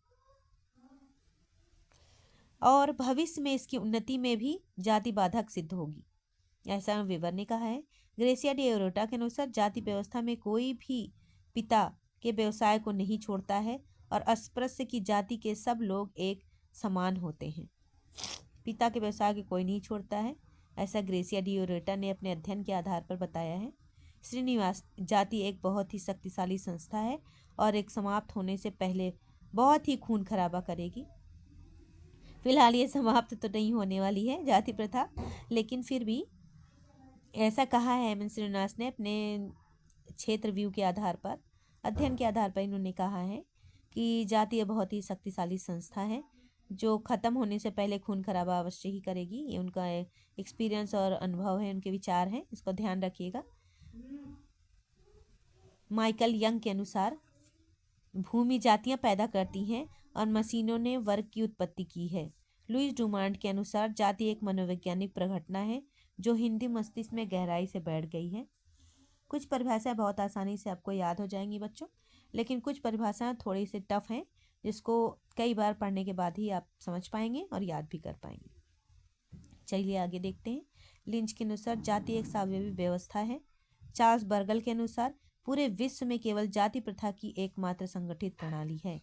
Speaker 1: और भविष्य में इसकी उन्नति में भी जाति बाधक सिद्ध होगी, ऐसा वेबर ने कहा है। ग्रेसिया डी एरोटा के अनुसार जाति व्यवस्था में कोई भी पिता के व्यवसाय को नहीं छोड़ता है और अस्पृश्य की जाति के सब लोग एक समान होते हैं। पिता के व्यवसाय को कोई नहीं छोड़ता है, ऐसा ग्रेसिया डी एरोटा ने अपने अध्ययन के आधार पर बताया है। श्रीनिवास, जाति एक बहुत ही शक्तिशाली संस्था है और एक समाप्त होने से पहले बहुत ही खून खराबा करेगी। फिलहाल ये समाप्त तो नहीं होने वाली है जाति प्रथा, लेकिन फिर भी ऐसा कहा है एम एन श्रीनिवास ने अपने क्षेत्र व्यू के आधार पर, अध्ययन के आधार पर इन्होंने कहा है कि जाति बहुत ही शक्तिशाली संस्था है जो खत्म होने से पहले खून खराबा अवश्य ही करेगी। ये उनका एक्सपीरियंस और अनुभव है, उनके विचार हैं, इसको ध्यान रखिएगा। माइकल यंग के अनुसार भूमि जातियां पैदा करती हैं और मशीनों ने वर्ग की उत्पत्ति की है। लुईस डुमांट के अनुसार जाति एक मनोवैज्ञानिक प्रघटना है जो हिंदी मस्तिष्क में गहराई से बैठ गई है। कुछ परिभाषाएं बहुत आसानी से आपको याद हो जाएंगी बच्चों, लेकिन कुछ परिभाषाएं थोड़ी सी टफ हैं जिसको कई बार पढ़ने के बाद ही आप समझ पाएंगे और याद भी कर पाएंगे। चलिए आगे देखते हैं। लिंच के अनुसार जाति एक सावयवी व्यवस्था है। चार्ल्स बर्गल के अनुसार पूरे विश्व में केवल जाति प्रथा की एकमात्र संगठित प्रणाली है।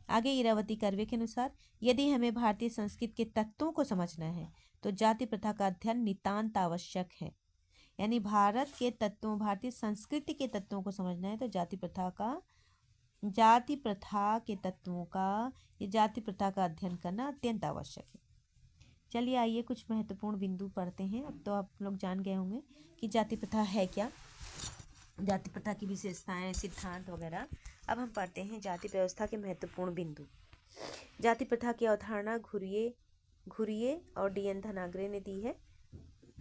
Speaker 1: आगे इरावती कर्वे के अनुसार यदि हमें भारतीय संस्कृति के तत्वों को समझना है तो जाति प्रथा का अध्ययन नितांत आवश्यक है। यानी भारत के तत्वों, भारतीय संस्कृति के तत्वों को समझना है तो जाति प्रथा के तत्वों का, ये जाति प्रथा का अध्ययन करना अत्यंत आवश्यक है। चलिए आइए कुछ महत्वपूर्ण बिंदु पढ़ते हैं। अब तो आप लोग जान गए होंगे कि जाति प्रथा है क्या, जाति प्रथा की विशेषताएं, सिद्धांत वगैरह। अब हम पढ़ते हैं जाति व्यवस्था के महत्वपूर्ण बिंदु। जाति प्रथा की अवधारणा घुरिये और डी.एन. धनागरे ने दी है।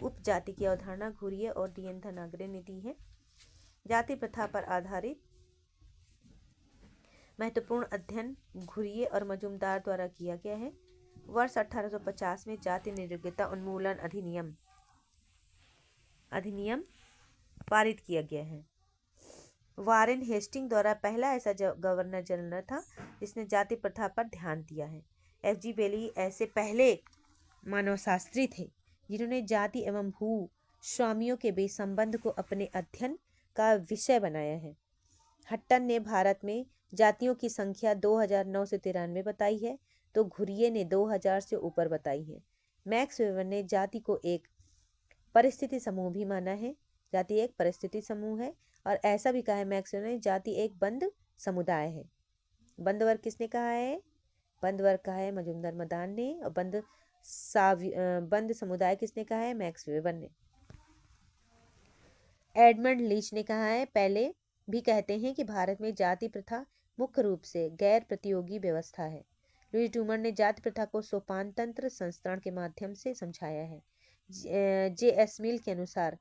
Speaker 1: उपजाति की अवधारणा घुरिये और डी.एन. धनागरे ने दी है। जाति प्रथा पर आधारित महत्वपूर्ण अध्ययन घुरिये और मजूमदार द्वारा किया गया है। वर्ष 1850 में जाति निरंकुशता उन्मूलन अधिनियम पारित किया गया है। वारेन हेस्टिंग द्वारा पहला ऐसा गवर्नर जनरल था जिसने जाति प्रथा पर ध्यान दिया है। एफ.जी. बेली ऐसे पहले मानवशास्त्री थे जिन्होंने जाति एवं भू स्वामियों के बीच संबंध को अपने अध्ययन का विषय बनाया है। हट्टन ने भारत में जातियों की संख्या 2993 बताई है तो घुरिये ने 2000 से ऊपर बताई है। मैक्स वेबर ने जाति को एक परिस्थिति समूह भी माना है। जाति एक परिस्थिति समूह है और ऐसा भी कहा है मैक्स वेबर ने जाति एक बंद समुदाय है। बंद वर्ग किसने कहा है? बंद वर्ग कहा है मजूमदार मदान ने, और बंद समुदाय किसने कहा है? मैक्स वेबर ने। एडमंड लीच ने कहा है, पहले भी कहते हैं कि भारत में जाति प्रथा मुख्य रूप से गैर प्रतियोगी व्यवस्था है। लुईस डूमर ने जाति प्रथा को सोपान तंत्र संस्करण के माध्यम से समझाया है। जे.एस. मिल के अनुसार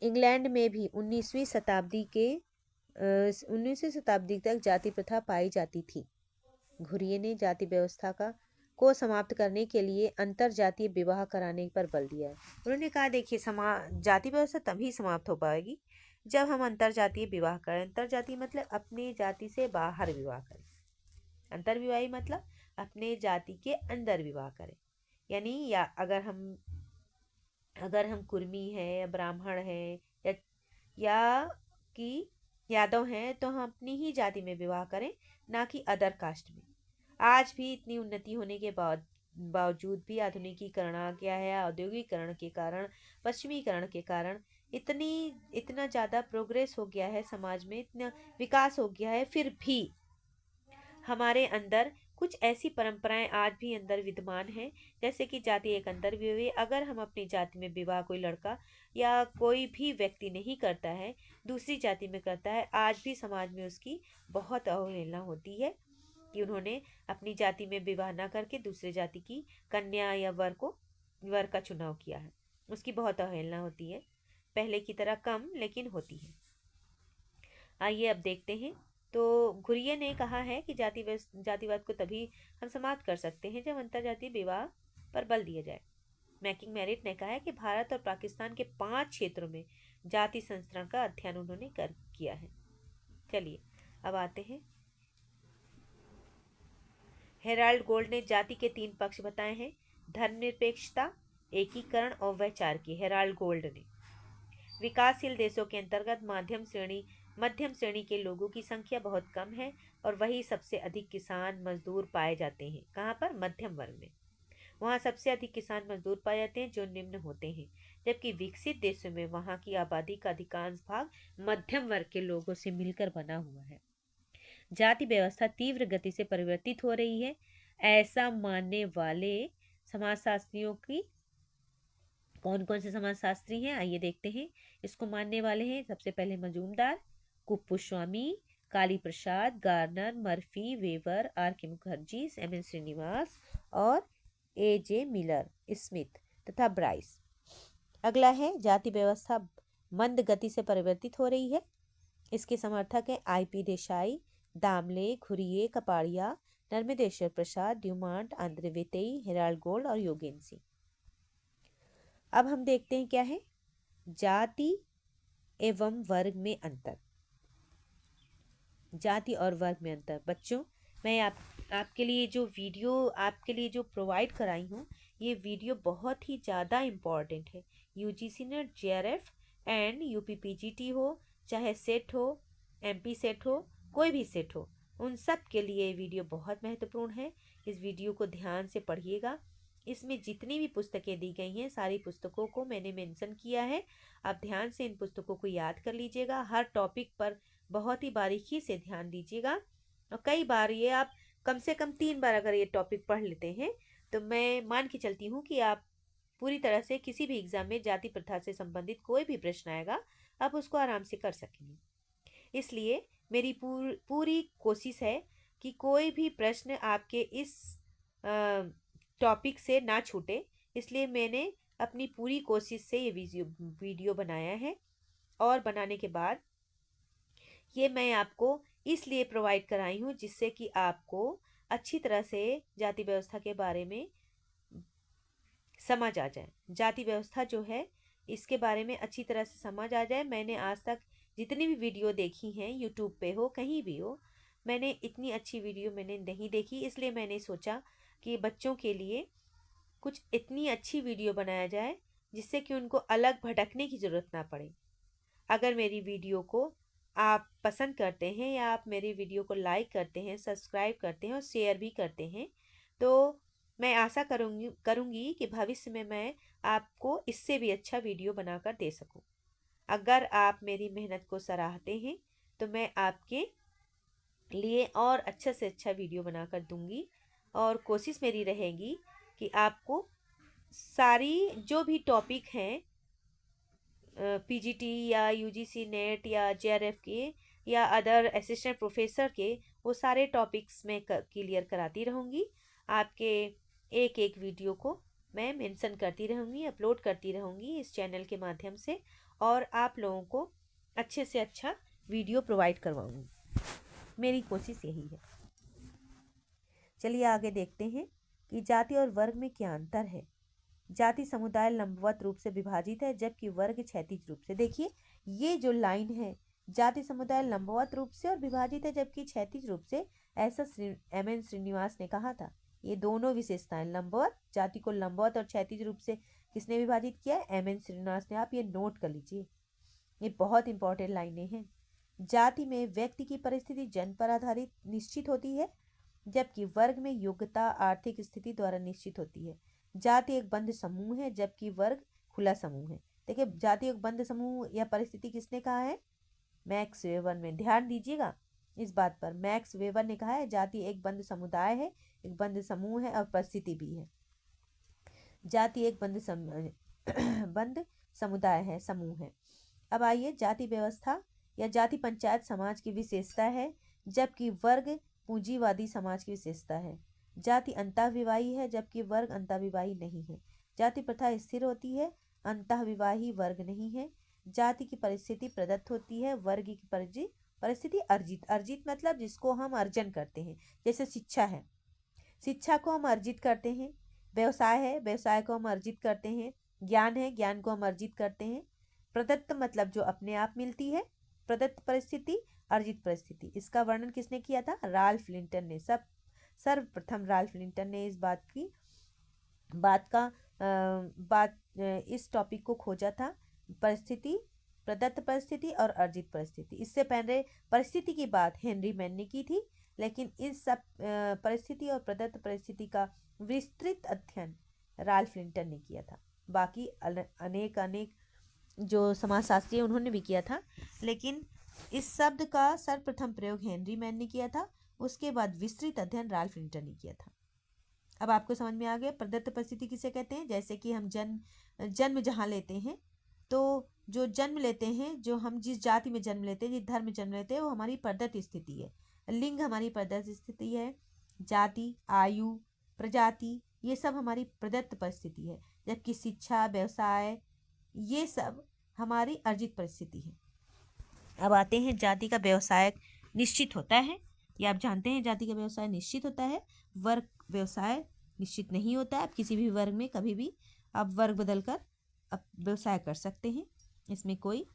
Speaker 1: इंग्लैंड में भी 19वीं शताब्दी तक जाति प्रथा पाई जाती थी। घुरिये ने जाति व्यवस्था को समाप्त करने के लिए अंतर जातीय विवाह कराने पर बल दिया है। उन्होंने कहा देखिए जाति व्यवस्था तभी समाप्त हो पाएगी जब हम अंतर जातीय विवाह करें। अंतर जातीय मतलब अपने जाति से बाहर विवाह करें। अंतर विवाही मतलब अपने जाति के अंदर विवाह करें। यानी या अगर हम कुर्मी हैं या ब्राह्मण हैं या कि यादव हैं तो हम अपनी ही जाति में विवाह करें, ना कि अदर कास्ट में। आज भी इतनी उन्नति होने के बावजूद भी आधुनिकीकरण आ गया है, औद्योगिकरण के कारण, पश्चिमीकरण के कारण इतना ज़्यादा प्रोग्रेस हो गया है समाज में, इतना विकास हो गया है, फिर भी हमारे अंदर कुछ ऐसी परंपराएं आज भी अंदर विद्यमान हैं, जैसे कि जाति एक अंतर विवाह। अगर हम अपनी जाति में विवाह कोई लड़का या कोई भी व्यक्ति नहीं करता है, दूसरी जाति में करता है, आज भी समाज में उसकी बहुत अवहेलना होती है कि उन्होंने अपनी जाति में विवाह न करके दूसरे जाति की कन्या या वर का चुनाव किया है। उसकी बहुत अवहेलना होती है, पहले की तरह कम लेकिन होती है। आइए अब देखते हैं। तो घुरिये ने कहा है कि जातिवाद को तभी हम समाप्त कर सकते हैं जब अंतरजातीय विवाह पर बल दिया जाए। मैकिंग मेरिट ने कहा है कि भारत और पाकिस्तान के 5 क्षेत्रों में जाति संस्करण का अध्ययन उन्होंने किया है। चलिए अब आते हैं। हेराल्ड गोल्ड ने जाति के 3 पक्ष बताए हैं: धर्मनिरपेक्षता, एकीकरण और वैचारिकी। हेराल्ड गोल्ड ने विकासशील देशों के अंतर्गत मध्यम श्रेणी के लोगों की संख्या बहुत कम है और वही सबसे अधिक किसान मजदूर पाए जाते हैं। कहाँ पर? मध्यम वर्ग में। वहाँ सबसे अधिक किसान मजदूर पाए जाते हैं जो निम्न होते हैं, जबकि विकसित देशों में वहाँ की आबादी का अधिकांश भाग मध्यम वर्ग के लोगों से मिलकर बना हुआ है। जाति व्यवस्था तीव्र गति से परिवर्तित हो रही है, ऐसा मानने वाले समाजशास्त्रियों की कौन कौन से समाजशास्त्री हैं, आइए देखते हैं। इसको मानने वाले हैं सबसे पहले मजूमदार, कुप्पुस्वामी, काली प्रसाद, गार्नर, मर्फी, वेबर, आर के मुखर्जी, एम एन श्रीनिवास और ए जे मिलर स्मिथ तथा ब्राइस। अगला है जाति व्यवस्था मंद गति से परिवर्तित हो रही है। इसके समर्थक हैं I P Desai, Damle, Ghurye, Kapadia, Narmadeshwar Prasad, Dumont, Andre वेतेई, हेराल्ड गोल्ड और योगेन सिंह। अब हम देखते हैं क्या है जाति एवं वर्ग में अंतर। जाति और वर्ग में अंतर। बच्चों, मैं आपके लिए जो प्रोवाइड कराई हूँ, ये वीडियो बहुत ही ज़्यादा इम्पॉर्टेंट है। UGC net, JRF and UPPGT हो, चाहे सेट हो, एमपी सेट हो, कोई भी सेट हो, उन सब के लिए ये वीडियो बहुत महत्वपूर्ण है। इस वीडियो को ध्यान से पढ़िएगा। इसमें जितनी भी पुस्तकें दी गई हैं, सारी पुस्तकों को मैंने मेंशन किया है। आप ध्यान से इन पुस्तकों को याद कर लीजिएगा। हर टॉपिक पर बहुत ही बारीकी से ध्यान दीजिएगा। और कई बार ये आप कम से कम 3 बार अगर ये टॉपिक पढ़ लेते हैं, तो मैं मान के चलती हूँ कि आप पूरी तरह से किसी भी एग्जाम में जाति प्रथा से संबंधित कोई भी प्रश्न आएगा, आप उसको आराम से कर सकेंगे। इसलिए मेरी पूरी कोशिश है कि कोई भी प्रश्न आपके इस टॉपिक से ना छूटे। इसलिए मैंने अपनी पूरी कोशिश से ये वीडियो बनाया है। और बनाने के बाद ये मैं आपको इसलिए प्रोवाइड कराई हूँ जिससे कि आपको अच्छी तरह से जाति व्यवस्था के बारे में समझ आ जाए। जाति व्यवस्था जो है, इसके बारे में अच्छी तरह से समझ आ जाए। मैंने आज तक जितनी भी वीडियो देखी हैं, यूट्यूब पे हो, कहीं भी हो, मैंने इतनी अच्छी वीडियो मैंने नहीं देखी। इसलिए मैंने सोचा कि बच्चों के लिए कुछ इतनी अच्छी वीडियो बनाया जाए जिससे कि उनको अलग भटकने की ज़रूरत ना पड़े। अगर मेरी वीडियो को आप पसंद करते हैं या आप मेरी वीडियो को लाइक करते हैं, सब्सक्राइब करते हैं और शेयर भी करते हैं, तो मैं आशा करूँगी कि भविष्य में मैं आपको इससे भी अच्छा वीडियो बनाकर दे सकूँ। अगर आप मेरी मेहनत को सराहते हैं तो मैं आपके लिए और अच्छा से अच्छा वीडियो बनाकर दूंगी। और कोशिश मेरी रहेगी कि आपको सारी जो भी टॉपिक हैं, पीजीटी या यूजीसी नेट या जेआरएफ के या अदर असिस्टेंट प्रोफेसर के, वो सारे टॉपिक्स में क्लियर कराती रहूँगी। आपके एक एक वीडियो को मैं मेंशन करती रहूँगी, अपलोड करती रहूँगी इस चैनल के माध्यम से, और आप लोगों को अच्छे से अच्छा वीडियो प्रोवाइड करवाऊँगी। मेरी कोशिश यही है। चलिए आगे देखते हैं कि जाति और वर्ग में क्या अंतर है। जाति समुदाय लंबवत रूप से विभाजित है जबकि वर्ग क्षैतिज रूप से। देखिए, ये जो लाइन है, जाति समुदाय लंबवत रूप से और विभाजित है जबकि क्षैतिज रूप से, ऐसा एम एन श्रीनिवास ने कहा था। ये दोनों विशेषताएं, लंबवत, जाति को लंबवत और क्षैतिज रूप से किसने विभाजित किया है? एम एन श्रीनिवास ने। आप ये नोट कर लीजिए, ये बहुत इंपॉर्टेंट लाइनें हैं। जाति में व्यक्ति की परिस्थिति जन्म पर आधारित निश्चित होती है जबकि वर्ग में योग्यता आर्थिक स्थिति द्वारा निश्चित होती है। जाति एक बंद समूह है जबकि वर्ग खुला समूह है। देखिए, जाति एक बंद समूह या परिस्थिति किसने कहा है? मैक्स वेबर में। ध्यान दीजिएगा इस बात पर। मैक्स वेबर ने कहा है जाति एक बंद समुदाय है, एक बंद समूह है और परिस्थिति भी है। जाति एक बंद समुदाय है, समूह है। अब आइए, जाति व्यवस्था या जाति पंचायत समाज की विशेषता है जबकि वर्ग पूंजीवादी समाज की विशेषता है। जाति अंतःविवाही है जबकि वर्ग अंतःविवाही नहीं है। जाति प्रथा स्थिर होती है, अंतःविवाही वर्ग नहीं है। जाति की परिस्थिति प्रदत्त होती है, वर्ग की परिस्थिति अर्जित। अर्जित मतलब जिसको हम अर्जन करते हैं। जैसे शिक्षा है, शिक्षा को हम अर्जित करते हैं। व्यवसाय है, व्यवसाय को हम अर्जित करते हैं। ज्ञान है, ज्ञान को हम अर्जित करते हैं। प्रदत्त मतलब जो अपने आप मिलती है। प्रदत्त परिस्थिति, अर्जित परिस्थिति। इसका वर्णन किसने किया था? राल्फ लिंटन ने। सर्वप्रथम राल्फ लिंटन ने इस इस टॉपिक को खोजा था। परिस्थिति, प्रदत्त परिस्थिति और अर्जित परिस्थिति। इससे पहले परिस्थिति की बात हेनरी मैन ने की थी, लेकिन इस सब परिस्थिति और प्रदत्त परिस्थिति का विस्तृत अध्ययन राल्फ लिंटन ने किया था। बाकी अनेक अनेक जो समाजशास्त्री उन्होंने भी किया था, लेकिन इस शब्द का सर्वप्रथम प्रयोग हेनरी मैन ने किया था। उसके बाद विस्तृत अध्ययन राल्फ लिंटन ने किया था। अब आपको समझ में आ गया प्रदत्त परिस्थिति किसे कहते हैं। जैसे कि हम जन्म जहाँ लेते हैं, तो जो जन्म लेते हैं, जो हम जिस जाति में जन्म लेते हैं, जिस धर्म में जन्म लेते हैं, वो हमारी प्रदत्त स्थिति है। लिंग हमारी प्रदत्त स्थिति है। जाति, आयु, प्रजाति, ये सब हमारी प्रदत्त परिस्थिति है। जबकि शिक्षा, व्यवसाय, ये सब हमारी अर्जित परिस्थिति है। अब आते हैं जाति का व्यवसाय निश्चित होता है, ये आप जानते हैं। जाति का व्यवसाय निश्चित होता है, वर्ग व्यवसाय निश्चित नहीं होता है। आप किसी भी वर्ग में कभी भी आप वर्ग बदलकर आप व्यवसाय कर सकते हैं, इसमें कोई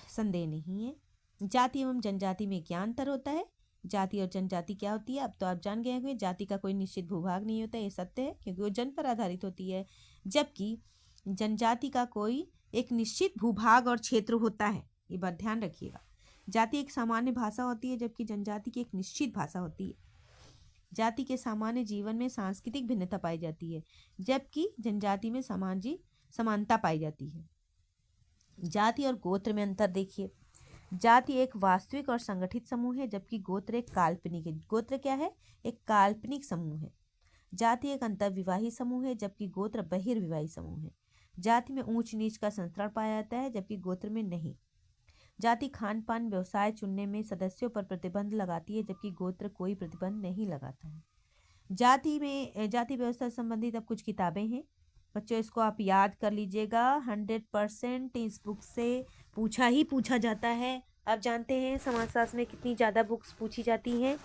Speaker 1: संदेह नहीं है। जाति एवं जनजाति में क्या अंतर होता है। जाति और जनजाति क्या होती है, अब तो आप जान गए होंगे। जाति का कोई निश्चित भूभाग नहीं होता, ये सत्य है, क्योंकि वो जन पर आधारित होती है। जबकि जनजाति का कोई एक निश्चित भूभाग और क्षेत्र होता है, ये बात ध्यान रखिएगा। जाति एक सामान्य भाषा होती है, जबकि जनजाति की एक निश्चित भाषा होती है। जाति के सामान्य जीवन में सांस्कृतिक भिन्नता पाई जाती है, जबकि जनजाति में सामाजिक समानता पाई जाती है। जाति और गोत्र में अंतर देखिए। जाति एक वास्तविक और संगठित समूह है, जबकि गोत्र एक काल्पनिक है। गोत्र क्या है, एक काल्पनिक समूह है। जाति एक अंतर्विवाही समूह है, जबकि गोत्र बहिर्विवाही समूह है। जाति में ऊंच नीच का संस्करण पाया जाता है, जबकि गोत्र में नहीं। जाति खान पान व्यवसाय चुनने में सदस्यों पर प्रतिबंध लगाती है, जबकि गोत्र कोई प्रतिबंध नहीं लगाता है। जाति व्यवस्था से संबंधित अब कुछ किताबें हैं बच्चों, इसको आप याद कर लीजिएगा। 100% इस बुक से पूछा जाता है। आप जानते हैं समाजशास्त्र में कितनी ज़्यादा बुक्स पूछी जाती हैं,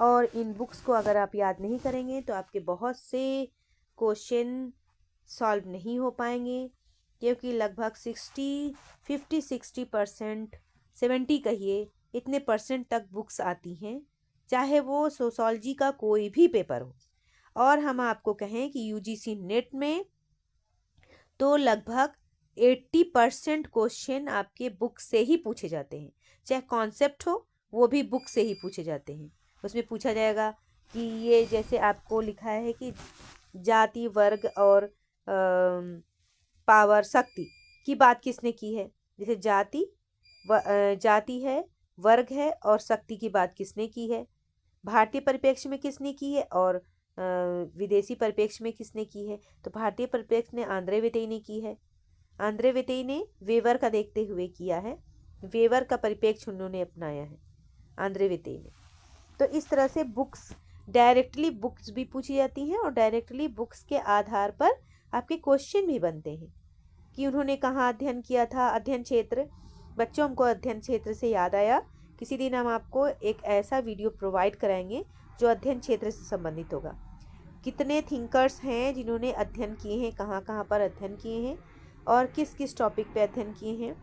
Speaker 1: और इन बुक्स को अगर आप याद नहीं करेंगे तो आपके बहुत से क्वेश्चन सॉल्व नहीं हो पाएंगे, क्योंकि लगभग 60 70 कहिए, इतने परसेंट तक बुक्स आती हैं, चाहे वो सोशोलॉजी का कोई भी पेपर हो। और हम आपको कहें कि यूजीसी नेट में तो लगभग 80% क्वेश्चन आपके बुक से ही पूछे जाते हैं। चाहे कॉन्सेप्ट हो, वो भी बुक से ही पूछे जाते हैं। उसमें पूछा जाएगा कि ये जैसे आपको लिखा है कि जाति, वर्ग और पावर, शक्ति की बात किसने की है। जैसे जाति है, वर्ग है और शक्ति की बात किसने की है। भारतीय परिप्रेक्ष्य में किसने की है और विदेशी परिप्रेक्ष्य में किसने की है। तो भारतीय परिप्रेक्ष्य में आंद्रे वितेई ने की है। आंद्रे वितेई ने वेवर का देखते हुए किया है, वेवर का परिप्रेक्ष्य उन्होंने अपनाया है आंद्रे वितेई ने। तो इस तरह से बुक्स, डायरेक्टली बुक्स भी पूछी जाती हैं और डायरेक्टली बुक्स के आधार पर आपके क्वेश्चन भी बनते हैं कि उन्होंने कहाँ अध्ययन किया था। अध्ययन क्षेत्र, बच्चों हमको अध्ययन क्षेत्र से याद आया, किसी दिन हम आपको एक ऐसा वीडियो प्रोवाइड कराएंगे जो अध्ययन क्षेत्र से संबंधित होगा। कितने थिंकर्स हैं जिन्होंने अध्ययन किए हैं, कहाँ कहाँ पर अध्ययन किए हैं और किस किस टॉपिक पे अध्ययन किए हैं।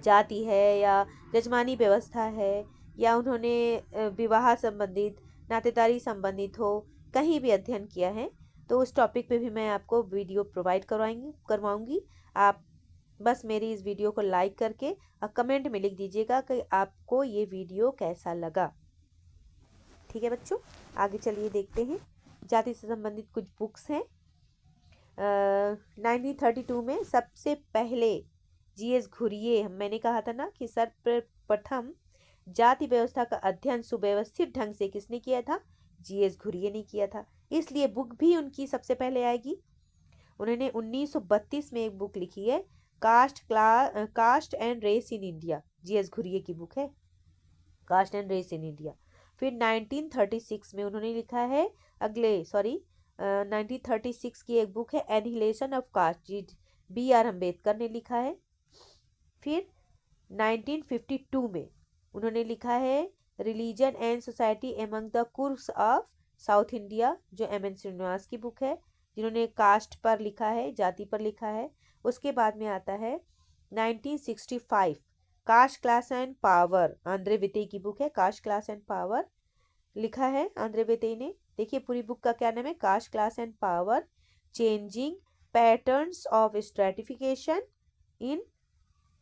Speaker 1: जाति है या जजमानी व्यवस्था है या उन्होंने विवाह संबंधित, नातेदारी संबंधित हो, कहीं भी अध्ययन किया है, तो उस टॉपिक पे भी मैं आपको वीडियो प्रोवाइड करवाऊंगी। आप बस मेरी इस वीडियो को लाइक करके और कमेंट में लिख दीजिएगा कि आपको ये वीडियो कैसा लगा। ठीक है बच्चों, आगे चलिए देखते हैं। जाति से संबंधित कुछ बुक्स हैं। 1932 में सबसे पहले जीएस घुरिये, मैंने कहा था ना कि सर्वप्रथम जाति व्यवस्था का अध्ययन सुव्यवस्थित ढंग से किसने किया था, जीएस घुरिये ने किया था, इसलिए बुक भी उनकी सबसे पहले आएगी। उन्होंने 1932 में एक बुक लिखी है, caste and race in India, G S Ghurye की बुक है caste and race in India. फिर 1936 में उन्होंने लिखा है 1936 की एक बुक है annihilation of caste, BR Ambedkar ने लिखा है। फिर 1952 में उन्होंने लिखा है religion and society among the Coorgs of South India, जो MN श्रीनिवास की बुक है, जिन्होंने कास्ट पर लिखा है, जाति पर लिखा है। उसके बाद में आता है 1965 caste, class and power, Andre वितेई की बुक है, कास्ट, क्लास एंड पावर लिखा है आंद्रे वितेई ने। देखिए पूरी बुक का क्या नाम है, caste, class and power, changing patterns of stratification in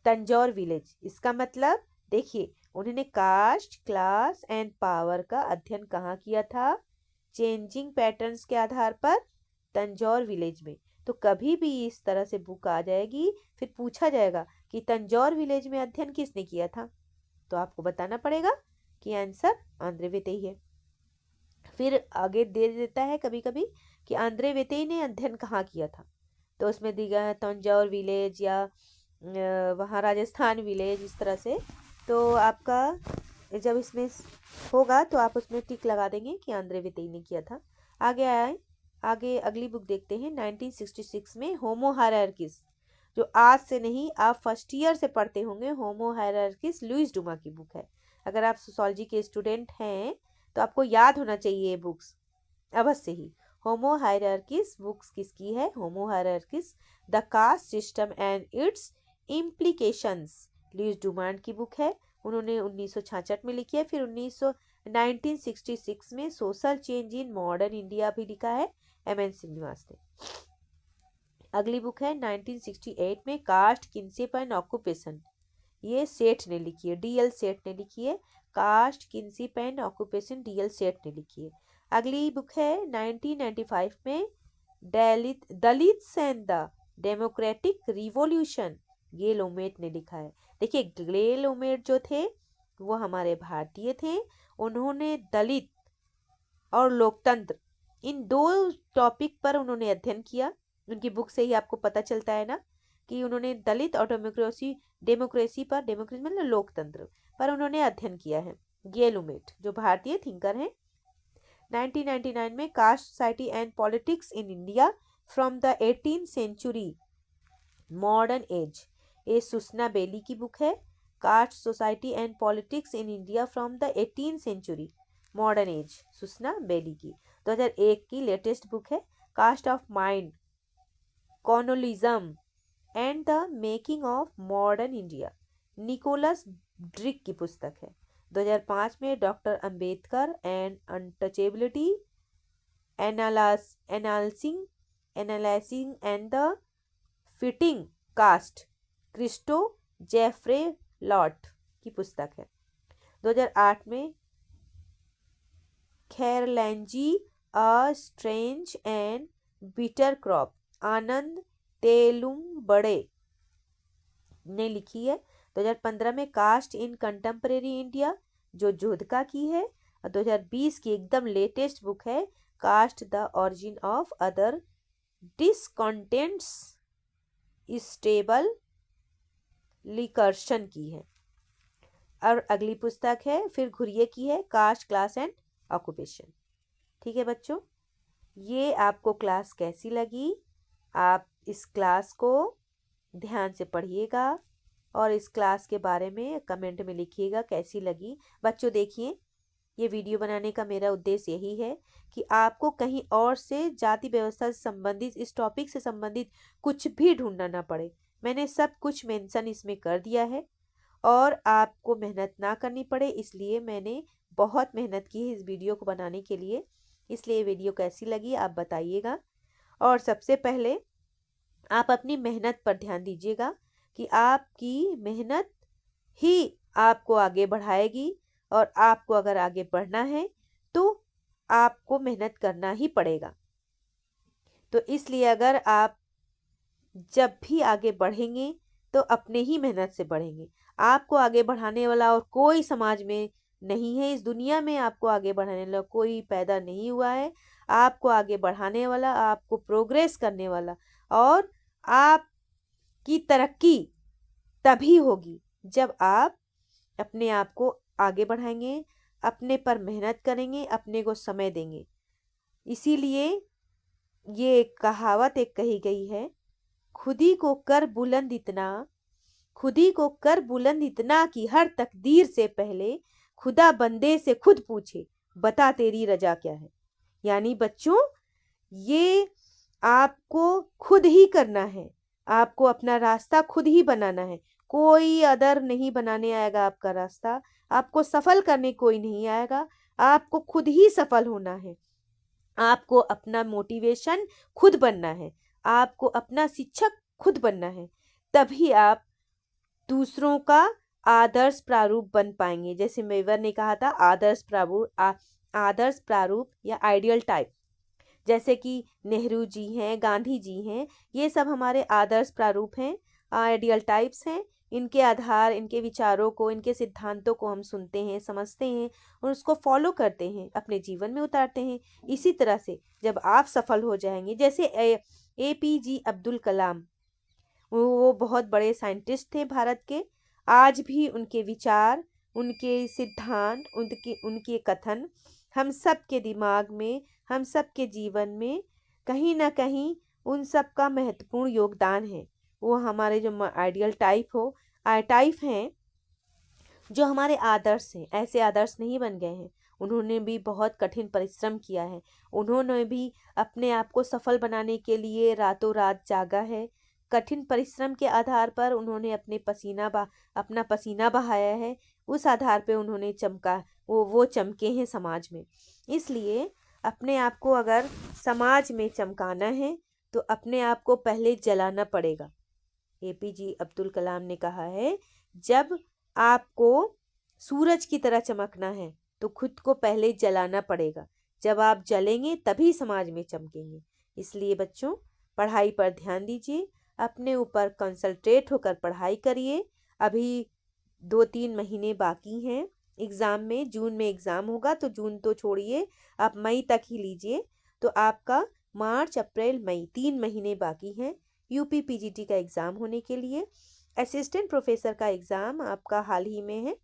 Speaker 1: Tanjore village. इसका मतलब देखिए उन्होंने कास्ट, क्लास एंड पावर का अध्ययन कहाँ किया था, चेंजिंग पैटर्न्स के आधार पर तंजौर विलेज में। तो कभी भी इस तरह से बुक आ जाएगी, फिर पूछा जाएगा कि तंजौर विलेज में अध्ययन किसने किया था, तो आपको बताना पड़ेगा कि आंसर आंद्रे वेतेई है। फिर आगे दे देता है कभी कभी कि आंद्रे वेतेई ने अध्ययन कहाँ किया था, तो उसमें दिया है तंजौर विलेज या वहाँ राजस्थान विलेज, इस तरह से। तो आपका जब इसमें होगा तो आप उसमें टिक लगा देंगे कि आंद्रे वेतेई ने किया था। आगे आए, आगे अगली बुक देखते हैं। 1966 में होमो हायरार्किस, जो आज से नहीं आप फर्स्ट ईयर से पढ़ते होंगे, होमो हायरार्किस लुइस डुमा की बुक है। अगर आप सोशियोलॉजी के स्टूडेंट हैं तो आपको याद होना चाहिए ये बुक्स अवश्य ही। होमो हायरार्किस बुक्स किसकी है? Homo hierarchicus the caste system and its implications, Louis Dumont की बुक है। उन्होंने 1966 में लिखी है। फिर 1966 में social change in modern India भी लिखा है एम.एन. श्रीनिवास ने। अगली बुक है 1968 में कास्ट किनशिप एंड ऑक्यूपेशन, ये सेठ ने लिखी है, डी.एल. सेठ ने लिखी है। Caste kinship and occupation D L. Seth ने लिखी है। अगली बुक है 1995 में Dalits and the democratic revolution, Gail Omvedt ने लिखा है। देखिए गेल ओमेट जो थे वो हमारे भारतीय थे, उन्होंने दलित और लोकतंत्र इन दो टॉपिक पर उन्होंने अध्ययन किया। उनकी बुक से ही आपको पता चलता है ना कि उन्होंने दलित और डेमोक्रेसी पर, डेमोक्रेसी मतलब लोकतंत्र पर उन्होंने अध्ययन किया है। गेल ओमेट जो भारतीय थिंकर हैं। 1999 में caste society and politics in India from the 18th century modern age, ये सुषमा बेली की बुक है। Caste society and politics in India from the 18th century modern age, Sushma Bayly की 2001 की लेटेस्ट बुक है। Caste of mind, colonialism and the making of modern India, Nicholas Dirks की पुस्तक है। 2005 में doctor Ambedkar and untouchability analysing and the fighting caste, Christophe जेफ्रे lot की पुस्तक है। 2008 में Khairlanji a strange and bitter crop, Anand Teltumbde ने लिखी है। 2015 में कास्ट इन कंटेम्परेरी इंडिया, जो जोधका की है। और 2020 की एकदम लेटेस्ट बुक है caste the origin of other discontents, Isabel Wilkerson की है। और अगली पुस्तक है फिर घुरिये की है, कास्ट क्लास एंड ऑक्यूपेशन। ठीक है बच्चों, ये आपको क्लास कैसी लगी? आप इस क्लास को ध्यान से पढ़िएगा और इस क्लास के बारे में कमेंट में लिखिएगा कैसी लगी। बच्चों देखिए, ये वीडियो बनाने का मेरा उद्देश्य यही है कि आपको कहीं और से जाति व्यवस्था से संबंधित, इस टॉपिक से संबंधित कुछ भी ढूंढना ना पड़े। मैंने सब कुछ मेंशन इसमें कर दिया है और आपको मेहनत ना करनी पड़े, इसलिए मैंने बहुत मेहनत की है इस वीडियो को बनाने के लिए। इसलिए वीडियो कैसी लगी आप बताइएगा। और सबसे पहले आप अपनी मेहनत पर ध्यान दीजिएगा कि आपकी मेहनत ही आपको आगे बढ़ाएगी, और आपको अगर आगे बढ़ना है तो आपको मेहनत करना ही पड़ेगा। तो इसलिए अगर आप जब भी आगे बढ़ेंगे तो अपने ही मेहनत से बढ़ेंगे। आपको आगे बढ़ाने वाला और कोई समाज में नहीं है, इस दुनिया में आपको आगे बढ़ाने वाला कोई पैदा नहीं हुआ है। आपको आगे बढ़ाने वाला, आपको प्रोग्रेस करने वाला, और आपकी तरक्की तभी होगी जब आप अपने आप को आगे बढ़ाएंगे, अपने पर मेहनत करेंगे, अपने को समय देंगे। इसीलिए ये एक कहावत एक कही गई है, खुदी को कर बुलंद इतना, खुदी को कर बुलंद इतना कि हर तकदीर से पहले खुदा बंदे से खुद पूछे बता तेरी रजा क्या है। यानी बच्चों, ये आपको खुद ही करना है, आपको अपना रास्ता खुद ही बनाना है। कोई अदर नहीं बनाने आएगा आपका रास्ता, आपको सफल करने कोई नहीं आएगा, आपको खुद ही सफल होना है। आपको अपना मोटिवेशन खुद बनना है, आपको अपना शिक्षक खुद बनना है, तभी आप दूसरों का आदर्श प्रारूप बन पाएंगे। जैसे मेवर ने कहा था आदर्श प्रारूप या आइडियल टाइप। जैसे कि नेहरू जी हैं, गांधी जी हैं, ये सब हमारे आदर्श प्रारूप हैं, आइडियल टाइप्स हैं। इनके आधार, इनके विचारों को, इनके सिद्धांतों को हम सुनते हैं, समझते हैं और उसको फॉलो करते हैं, अपने जीवन में उतारते हैं। इसी तरह से जब आप सफल हो जाएंगे, जैसे APJ अब्दुल कलाम, वो बहुत बड़े साइंटिस्ट थे भारत के। आज भी उनके विचार, उनके सिद्धांत, उनके उनके कथन हम सब के दिमाग में, हम सब के जीवन में कहीं ना कहीं उन सब का महत्वपूर्ण योगदान है। वो हमारे जो आइडियल टाइप हैं, जो हमारे आदर्श हैं, ऐसे आदर्श नहीं बन गए हैं। उन्होंने भी बहुत कठिन परिश्रम किया है। उन्होंने भी अपने आप को सफल बनाने के लिए रातों रात जागा है। कठिन परिश्रम के आधार पर उन्होंने अपना पसीना बहाया है। उस आधार पे उन्होंने वो चमके हैं समाज में। इसलिए अपने आप को अगर समाज में चमकाना है तो अपने आप को पहले जलाना पड़ेगा। APJ अब्दुल कलाम ने कहा है, जब आपको सूरज की तरह चमकना है तो खुद को पहले जलाना पड़ेगा। जब आप जलेंगे तभी समाज में चमकेंगे। इसलिए बच्चों, पढ़ाई पर ध्यान दीजिए, अपने ऊपर कंसंट्रेट होकर पढ़ाई करिए। अभी 2-3 महीने बाकी हैं एग्ज़ाम में। जून में एग्ज़ाम होगा, तो जून तो छोड़िए, आप मई तक ही लीजिए। तो आपका मार्च, अप्रैल, मई 3 महीने बाकी हैं UP PGT का एग्ज़ाम होने के लिए। असिस्टेंट प्रोफेसर का एग्ज़ाम आपका हाल ही में है,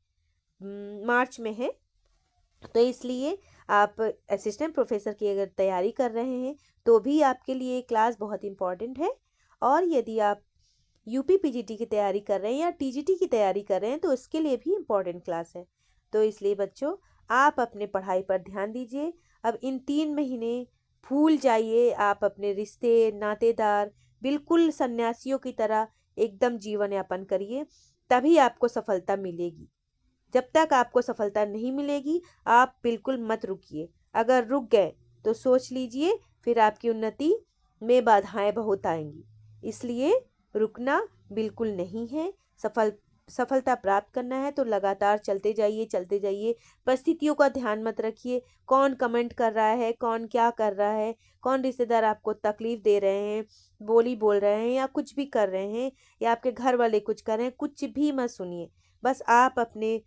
Speaker 1: मार्च में है। तो इसलिए आप असिस्टेंट प्रोफेसर की अगर तैयारी कर रहे हैं तो भी आपके लिए क्लास बहुत इम्पॉर्टेंट है। और यदि आप UP PGT की तैयारी कर रहे हैं या TGT की तैयारी कर रहे हैं तो इसके लिए भी इम्पॉर्टेंट क्लास है। तो इसलिए बच्चों, आप अपने पढ़ाई पर ध्यान दीजिए। अब इन 3 महीने भूल जाइए, आप अपने रिश्ते, नातेदार बिल्कुल सन्यासियों की तरह एकदम जीवन यापन करिए, तभी आपको सफलता मिलेगी। जब तक आपको सफलता नहीं मिलेगी, आप बिल्कुल मत रुकिए। अगर रुक गए तो सोच लीजिए फिर आपकी उन्नति में बाधाएं बहुत आएंगी। इसलिए रुकना बिल्कुल नहीं है। सफलता प्राप्त करना है तो लगातार चलते जाइए। परिस्थितियों का ध्यान मत रखिए, कौन कमेंट कर रहा है, कौन क्या कर रहा है, कौन रिश्तेदार आपको तकलीफ दे रहे हैं, बोल रहे हैं या कुछ भी कर रहे हैं, या आपके घर वाले कुछ कर रहे हैं, कुछ भी मत सुनिए। बस आप अपनी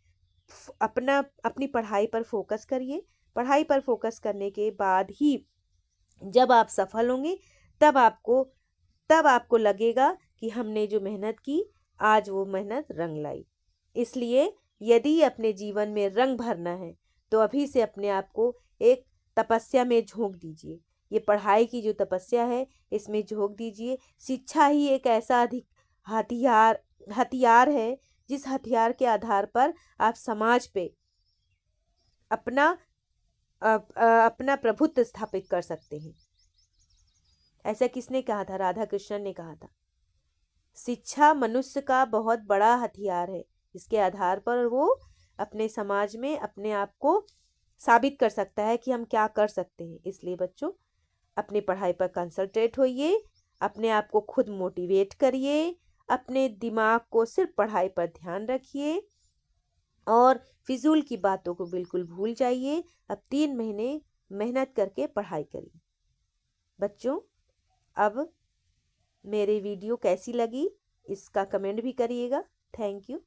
Speaker 1: पढ़ाई पर फोकस करिए। पढ़ाई पर फोकस करने के बाद ही जब आप सफल होंगे, तब आपको लगेगा कि हमने जो मेहनत की, आज वो मेहनत रंग लाई। इसलिए यदि अपने जीवन में रंग भरना है तो अभी से अपने आप को एक तपस्या में झोंक दीजिए। ये पढ़ाई की जो तपस्या है, इसमें झोंक दीजिए। शिक्षा ही एक ऐसा हथियार है, जिस हथियार के आधार पर आप समाज पे अपना प्रभुत्व स्थापित कर सकते हैं। ऐसा किसने कहा था? राधा कृष्णन ने कहा था। शिक्षा मनुष्य का बहुत बड़ा हथियार है, इसके आधार पर वो अपने समाज में अपने आप को साबित कर सकता है कि हम क्या कर सकते हैं। इसलिए बच्चों, अपनी पढ़ाई पर कंसंट्रेट होइए, अपने आप को खुद मोटिवेट करिए, अपने दिमाग को सिर्फ पढ़ाई पर ध्यान रखिए और फिजूल की बातों को बिल्कुल भूल जाइए। अब 3 महीने मेहनत करके पढ़ाई करिए। बच्चों, अब मेरी वीडियो कैसी लगी इसका कमेंट भी करिएगा। Thank you.